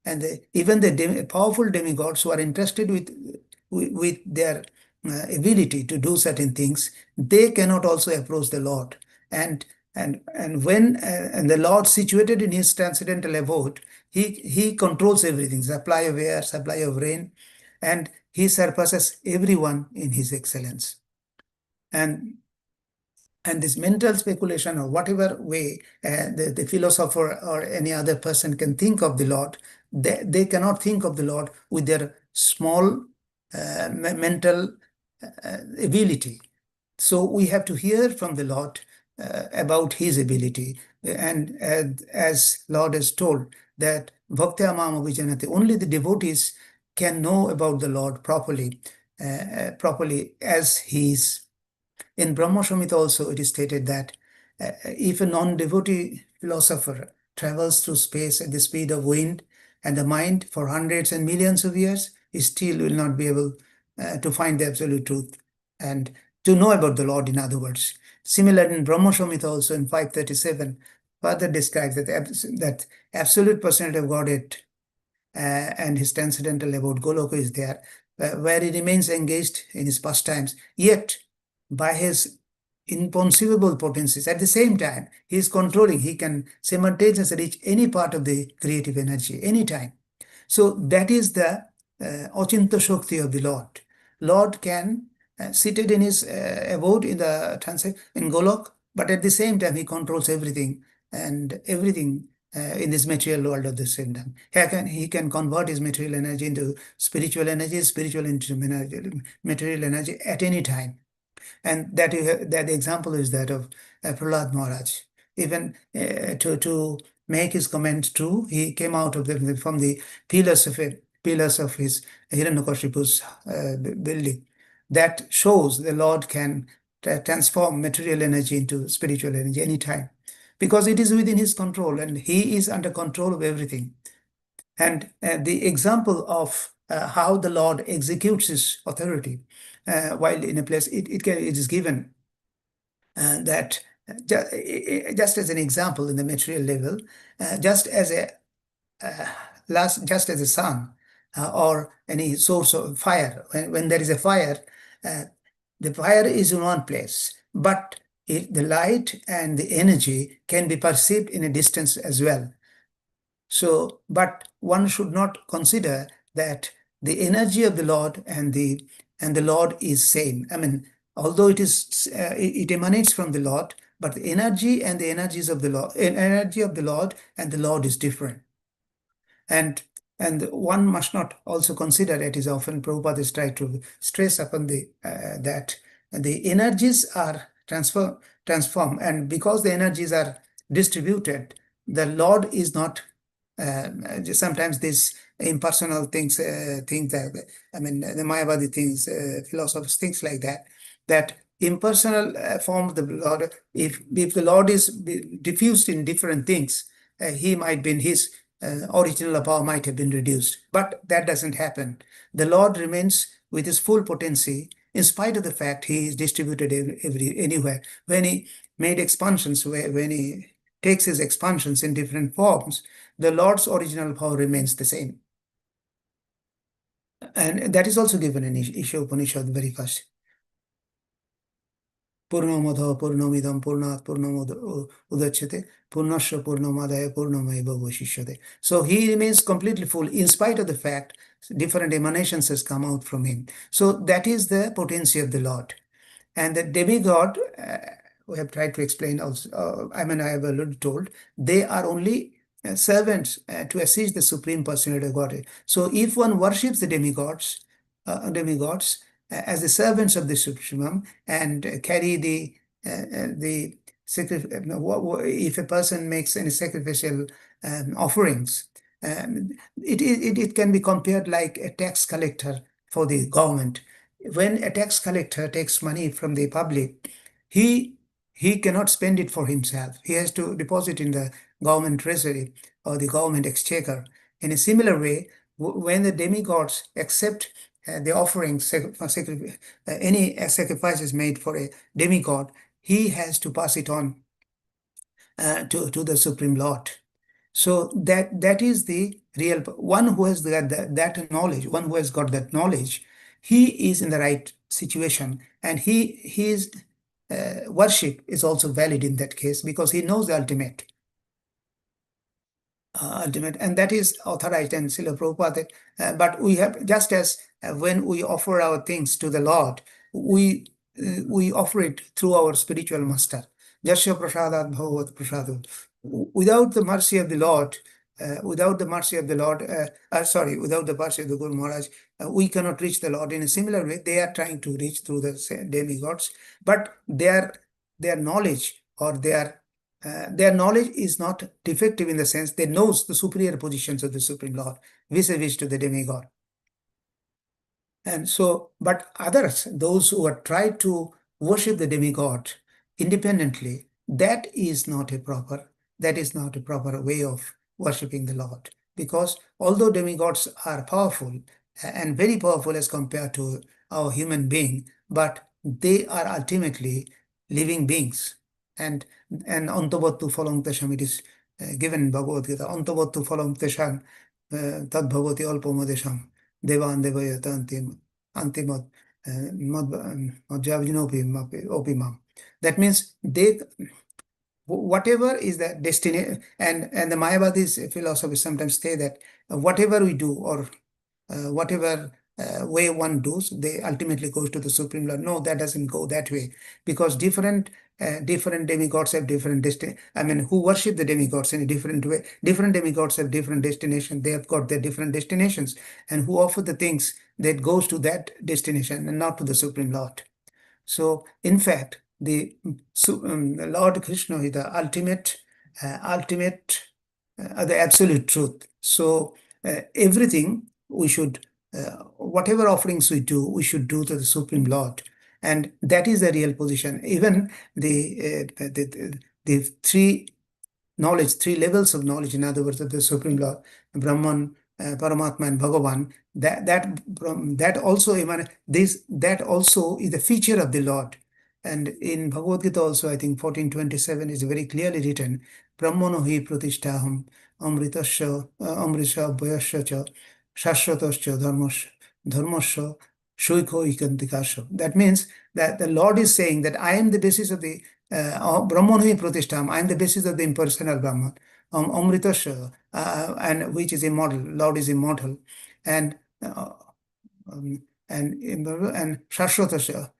And even the powerful demigods who are entrusted with their ability to do certain things, they cannot also approach the Lord. And when the Lord situated in his transcendental abode, he controls everything, supply of air, supply of rain, and he surpasses everyone in his excellence. And this mental speculation, or whatever way the philosopher or any other person can think of the Lord, they cannot think of the Lord with their small mental ability. So we have to hear from the Lord about his ability. And as Lord has told, that Bhaktya Mama Vijanati, only the devotees can know about the Lord properly as he is. In Brahma Samhita also it is stated that if a non-devotee philosopher travels through space at the speed of wind and the mind for hundreds and millions of years, he still will not be able to find the absolute truth and to know about the Lord, in other words. Similar in Brahma Samhita also in 537, further describes that absolute personality of Godhead and his transcendental abode Goloka is there, where he remains engaged in his pastimes, yet by his inconceivable potencies, at the same time, he is controlling, he can simultaneously reach any part of the creative energy, anytime. So that is the Achinta Shakti of the Lord. Lord can seated in his abode in Golok, but at the same time he controls everything, and everything in this material world at the same time. He can convert his material energy into spiritual energy, spiritual into material energy at any time. And that the example is that of Prahlad Maharaj. Even to make his comment true, he came out of from the pillars of his Hiranyakashipu's building. That shows the Lord can transform material energy into spiritual energy anytime, because it is within his control and he is under control of everything. And the example of how the Lord executes his authority while in a place, it is given that just as an example in the material level, just as a sun or any source of fire. When there is a fire, the fire is in one place, but the light and the energy can be perceived in a distance as well. So, but one should not consider that the energy of the Lord and the Lord is same. I mean, although it emanates from the Lord, but the energy and the energies of the Lord, energy of the Lord and the Lord is different. And one must not also consider, it is often Prabhupada is trying to stress upon that the energies are transform, and because the energies are distributed, the Lord is not sometimes these impersonal things, that I mean the Mayavadi things, philosophers, things like that impersonal form of the Lord. If the Lord is diffused in different things, he might be in his original power might have been reduced, but that doesn't happen. The Lord remains with his full potency in spite of the fact he is distributed anywhere. When he made expansions, when he takes his expansions in different forms, the Lord's original power remains the same. And that is also given in Isha Upanishad, very first. Purnamada Purnamidam Purnat Udachyate Purnasya Purnamadaya Purnamaiva Vashishyate. So he remains completely full in spite of the fact different emanations has come out from him. So that is the potency of the Lord. And the demigod, we have tried to explain also, I have already told, they are only servants to assist the Supreme Personality of Godhead. So if one worships the demigods as the servants of the Supreme and carry the sacrifice, if a person makes any sacrificial offerings, it can be compared like a tax collector for the government. When a tax collector takes money from the public, he cannot spend it for himself. He has to deposit in the government treasury or the government exchequer. In a similar way, when the demigods accept the offerings, any sacrifices made for a demigod, he has to pass it on to the Supreme Lord. So that is the real one who has that knowledge. One who has got that knowledge, he is in the right situation, and his worship is also valid in that case because he knows the ultimate, and that is authorized in Srila Prabhupada. But we have, just as when we offer our things to the Lord, we offer it through our spiritual master. Jasya prasadat bhavat prasadut. Without the mercy of the Lord, without the mercy of the Guru Maharaj, we cannot reach the Lord. In a similar way, they are trying to reach through the demigods, but their knowledge or their knowledge is not defective in the sense they knows the superior positions of the Supreme Lord vis-a-vis to the demigod. And so, but others, those who have tried to worship the demigod independently, that is not a proper way of worshipping the Lord. Because although demigods are powerful and very powerful as compared to our human being, but they are ultimately living beings. And Antavattu phalam tesham, it is given in Bhagavad Gita, Antavattu phalam tesham tad bhavati alpamadesham devan devayata antimat opimam. That means whatever is the destiny, and the Mayavadis philosophers sometimes say that whatever we do or whatever way one does, they ultimately goes to the Supreme Lord. No, that doesn't go that way, because different demigods have different who worship the demigods in a different way. Different demigods have different destination. They have got their different destinations, and who offer the things that goes to that destination and not to the Supreme Lord. So, in fact, the Lord Krishna is the the absolute truth. So, everything we should, whatever offerings we do, we should do to the Supreme Lord, and that is the real position. Even the three knowledge, three levels of knowledge, in other words, of the Supreme Lord, Brahman, Paramatma, and Bhagavan. That also that also is the feature of the Lord. And in Bhagavad Gita also, I think 14:27 is very clearly written, Brahmano hi pratishtaham amrisha bhayasya cha shashvatasya dharmasya shuiko ikantikasya. That means that the Lord is saying that I am the basis of the Brahman hi pratistham, I am the basis of the impersonal Brahman. Amritasya, and which is immortal. Lord is immortal, and and Shashvatasya,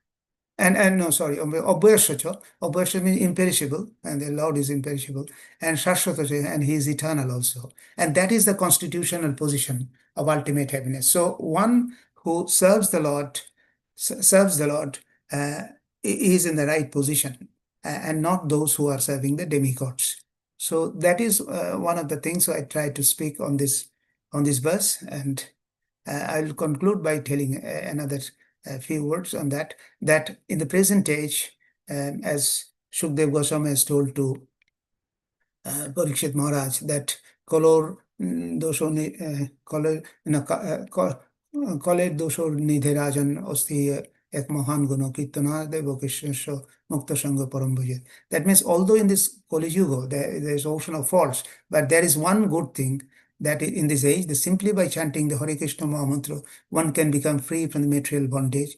and no, sorry, Abhayasya means imperishable, and the Lord is imperishable, and Shashvatasya, and He is eternal also, and that is the constitutional position of ultimate happiness. So one who serves the Lord, is in the right position, and not those who are serving the demigods. So that is one of the things I try to speak on this verse, and I'll conclude by telling another few words on that. That in the present age, as Shukdev Goswami has told to Parikshit Maharaj, that color dosho color কলের দোসর নিধে রাজন অস্থি এক মহান গুণ কীর্তনা দেব কৃষ্ণ মুক্ত সঙ্গ পরম ভুজে. That means although in this Kali Yuga there is ocean of faults, but there is one good thing, that in this age, that simply by chanting the Hare Krishna Mahamantra, one can become free from the material bondage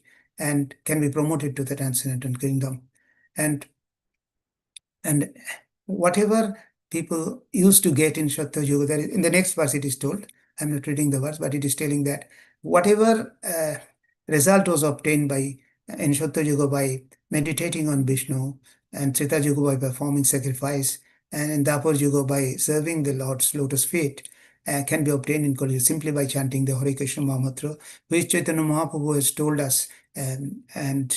and can be promoted to the transcendental kingdom. And whatever people used to get in Sattva Yuga, that is, in the next verse it is told, I'm not reading the verse, but it is telling that whatever result was obtained by in Sattva Yuga by meditating on Vishnu, and Treta Yuga by performing sacrifice, and in Dapur Yuga by serving the Lord's lotus feet, can be obtained in Kali Yuga simply by chanting the Hare Krishna Mahamantra, which Chaitanya Mahaprabhu has told us, and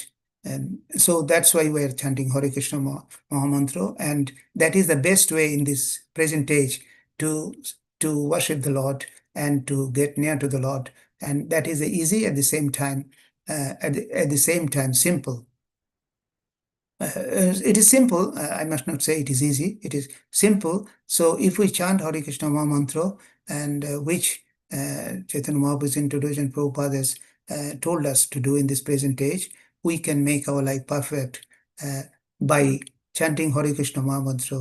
so that's why we are chanting Hare Krishna Mahamantra, and that is the best way in this present age to worship the Lord and to get near to the Lord, and that is easy at the same time, simple. It is simple. I must not say it is easy. It is simple. So if we chant Hare Krishna Mahamantra, and which Chaitanya Mahaprabhu's introduction, Prabhupada has told us to do in this present age, we can make our life perfect by chanting Hare Krishna Mahamantra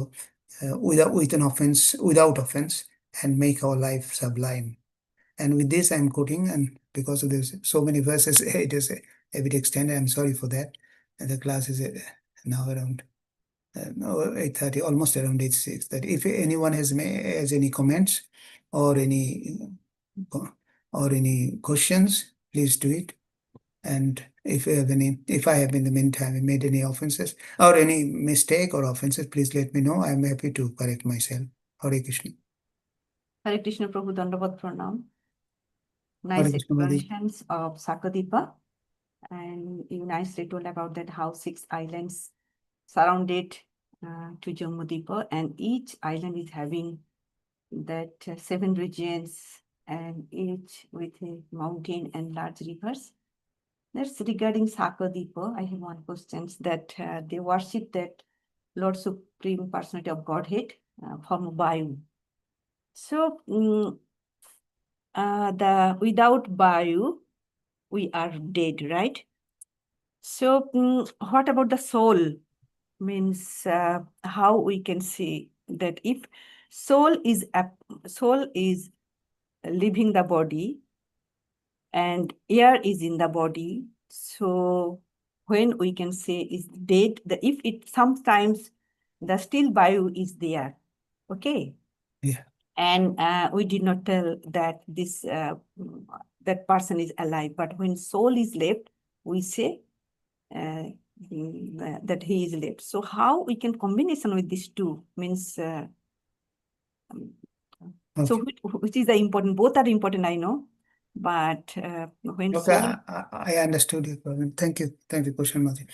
without offense, and make our life sublime. And with this, I'm quoting, and because of this, so many verses, it is a bit extended. I'm sorry for that. And the class is now around 8:30, almost around 8:06. That if anyone has any comments or any questions, please do it. And if I have in the meantime made any offenses or any mistake or offenses, please let me know. I'm happy to correct myself. Hare Krishna. Hare Krishna Prabhu Dandavad Pranam. Hare Nice Krishna, Madi. explanations of Sakadipa, and you nicely told about that how 6 islands surrounded to Jambudipa, and each island is having that 7 regions, and each with a mountain and large rivers. That's regarding Sakadipa. I have one question, that they worship that Lord Supreme Personality of Godhead from Vayu. So without Vayu, we are dead, right? So what about the soul? Means how we can see that if soul is leaving the body and air is in the body, so when we can say is dead, if it sometimes the still bio is there, okay? Yeah. And we did not tell that this that person is alive. But when soul is left, we say that he is left. So how we can combination with these two means so Okay. which is the important? Both are important, I know, but when Okay, soul I understood your problem. Thank you. Thank you, Question Mati.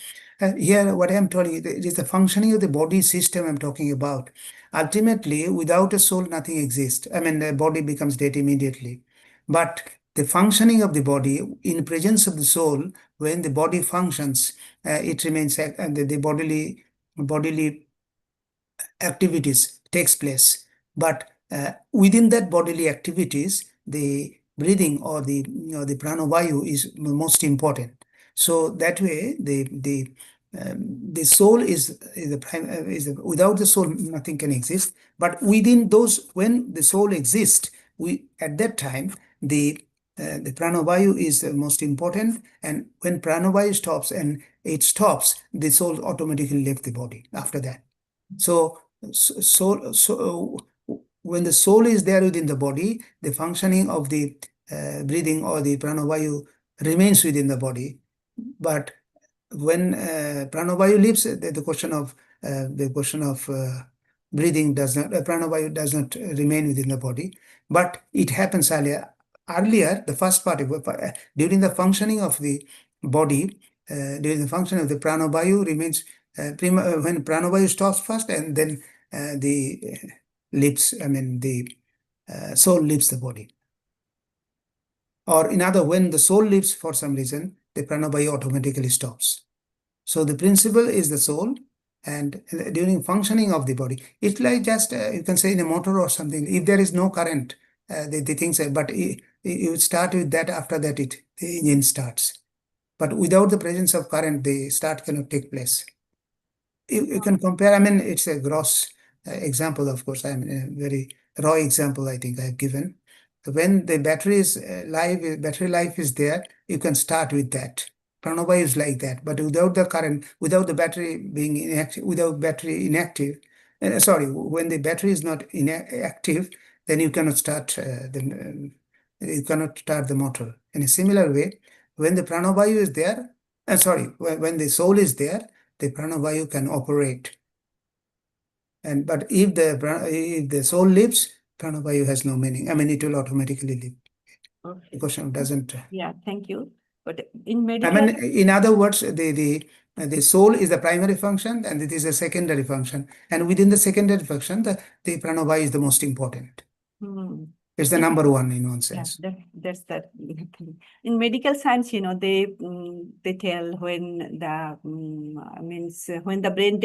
Here, what I'm telling you, it is the functioning of the body system I'm talking about. Ultimately, without a soul, nothing exists. I mean, the body becomes dead immediately. But the functioning of the body, in presence of the soul, when the body functions, it remains, the bodily activities takes place. But within that bodily activities, the breathing or the pranavayu is most important. So that way, the soul is the prime without the soul nothing can exist. But within those, when the soul exists, we at that time the pranavayu is the most important, and when pranavayu stops and it stops, the soul automatically left the body after that. So, when the soul is there within the body, the functioning of the breathing or the pranavayu remains within the body. But when pranavayu leaves, the question of breathing does not, pranavayu does not remain within the body. But it happens earlier. Earlier, the first part of during the functioning of the body, during the function of the pranavayu remains when pranavayu stops first, and then the leaves, I mean, the soul leaves the body. Or in other, when the soul leaves for some reason, the pranavayu automatically stops. So the principle is the soul, and during functioning of the body, it's like just you can say in a motor or something. If there is no current, the things, but you start with that. After that, the engine starts. But without the presence of current, the start cannot take place. You can compare. I mean, it's a gross example, of course. I mean, a very raw example, I think I've given. When the battery is battery life is there, you can start with that. Pranava is like that, but without the current, without the battery being inactive, without battery inactive, sorry, when the battery is not active, then you cannot start you cannot start the motor. In a similar way, when the pranavayu is there, sorry, when the soul is there, the pranavayu can operate. And but if the soul leaves, pranavayu has no meaning. I mean, it will automatically leave. Okay. The question doesn't. Yeah, thank you. But in I medical, mean, in other words, the soul is the primary function, and it is a secondary function. And within the secondary function, the pranavayu is the most important. It's the number one in one yeah, sense. that's that. In medical science, you know, they tell when the means when the brain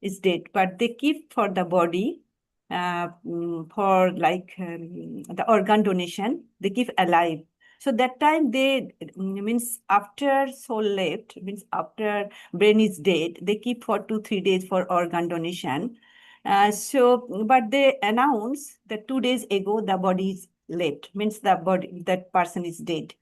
is dead, but they keep for the body for like the organ donation, they keep alive. So that time they means after soul left, means after brain is dead, they keep for 2-3 days for organ donation. But they announce that 2 days ago the body is left, means the body, that person is dead.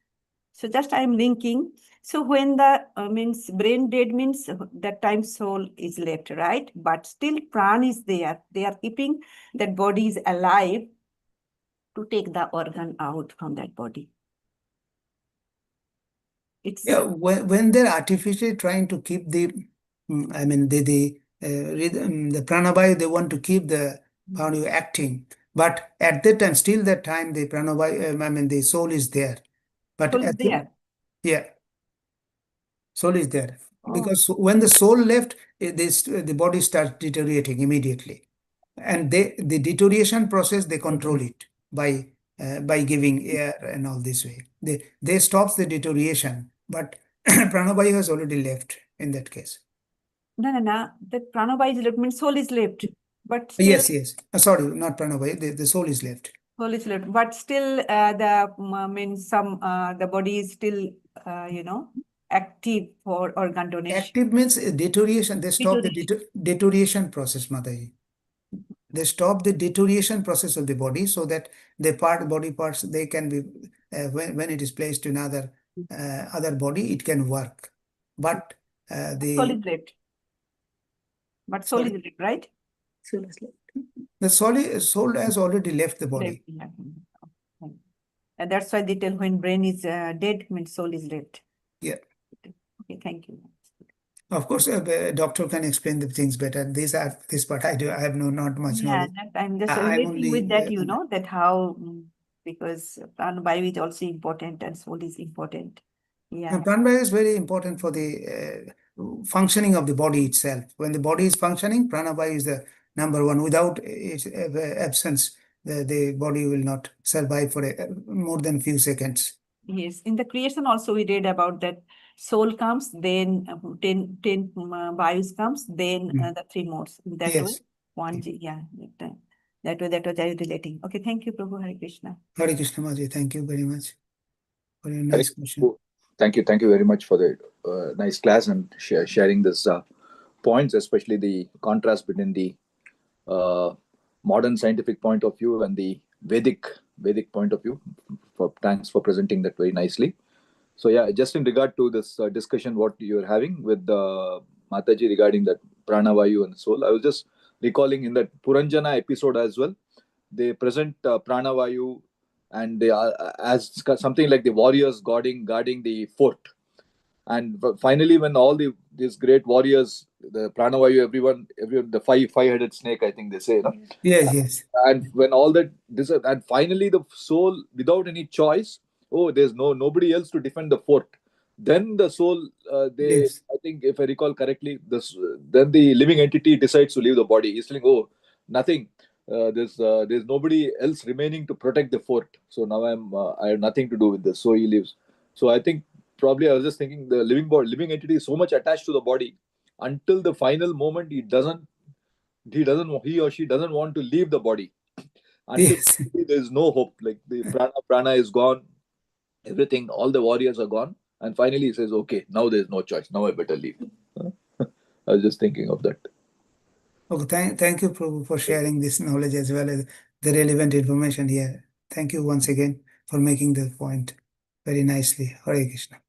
So just I'm linking. So when the means brain dead means that time soul is left, right? But still pran is there. They are keeping that body is alive to take the organ out from that body. It's Yeah, when they're artificially trying to keep the, I mean, the pranavayu, they want to keep the pranavayu acting. But at that time, still that time, the pranavayu, I mean, the soul is there. But soul is there. Yeah, soul is there. Oh. Because when the soul left, the body starts deteriorating immediately. And the deterioration process, they control it by giving air and all this way. They stops the deterioration, but pranavayu has already left in that case. No. That pranavayu is left means soul is left. But still, Yes. Sorry, not pranavayu. The soul is left. soul is left. But still, means some the body is still active for organ donation. Active means deterioration. They stop the deterioration process, Mataji. They stop the deterioration process of the body, so that the body parts, they can be when it is placed in other body, it can work. But soul is left. But soul is left, right? The soul has already left the body. And that's why they tell when brain is dead, means soul is dead. Yeah. Okay, thank you. Of course, a doctor can explain the things better. This part I have not much Yeah, knowledge. that I'm just I'm relating only, with that, that how, because pranavayu is also important and soul is important. Yeah. Pranavayu is very important for the functioning of the body itself. When the body is functioning, pranavayu is the number one. Without its absence, the body will not survive for more than few seconds. Yes, in the creation also we read about that soul comes, then 10 vayus comes, then the 3 modes. That Yes. way, 1G, yeah, that was I relating. Okay, thank you, Prabhu. Hare Krishna. Hare Krishna Maji, thank you very much for your nice question. Thank you very much for the nice class and sharing this points, especially the contrast between the modern scientific point of view and the Vedic point of view. Thanks for presenting that very nicely. So yeah, just in regard to this discussion what you're having with Mataji regarding that pranavayu and soul, I was just recalling in that Puranjana episode as well, they present pranavayu and they are as something like the warriors guarding the fort. And finally, when all these great warriors, the pranavayu, everyone, the five-headed snake, I think they say, no? Yes. And when all that and finally the soul, without any choice, there's nobody else to defend the fort. Then the soul, Yes. I think if I recall correctly, then the living entity decides to leave the body. He's telling, nothing. There's nobody else remaining to protect the fort. So now I have nothing to do with this. So he leaves. So I think probably I was just thinking the living entity is so much attached to the body until the final moment he or she doesn't want to leave the body until Yes. there's no hope. Like the prana is gone, everything, all the warriors are gone, and finally he says, "Okay, now there's no choice. Now I better leave." I was just thinking of that. Okay, thank you, Prabhu, for sharing this knowledge as well as the relevant information here. Thank you once again for making the point very nicely. Hare Krishna.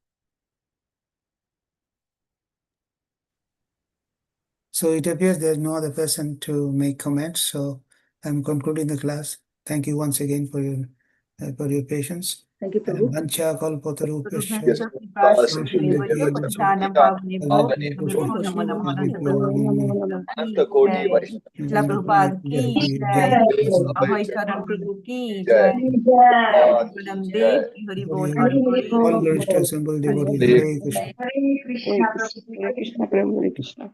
So it appears there's no other person to make comments. So I'm concluding the class. Thank you once again for your patience. Thank you, Prabhu. Vancha kalpatarupyascha Yes. Ananta Koti Vaishnava. Prabhupada ki jai. Abhay Charan Prabhu ki Jai. jai. Dev Hari Bol Hari All Bol. Garishta assembled devotees. Hare Hare Krishna. Hare Krishna, Prabhu, Hare Krishna.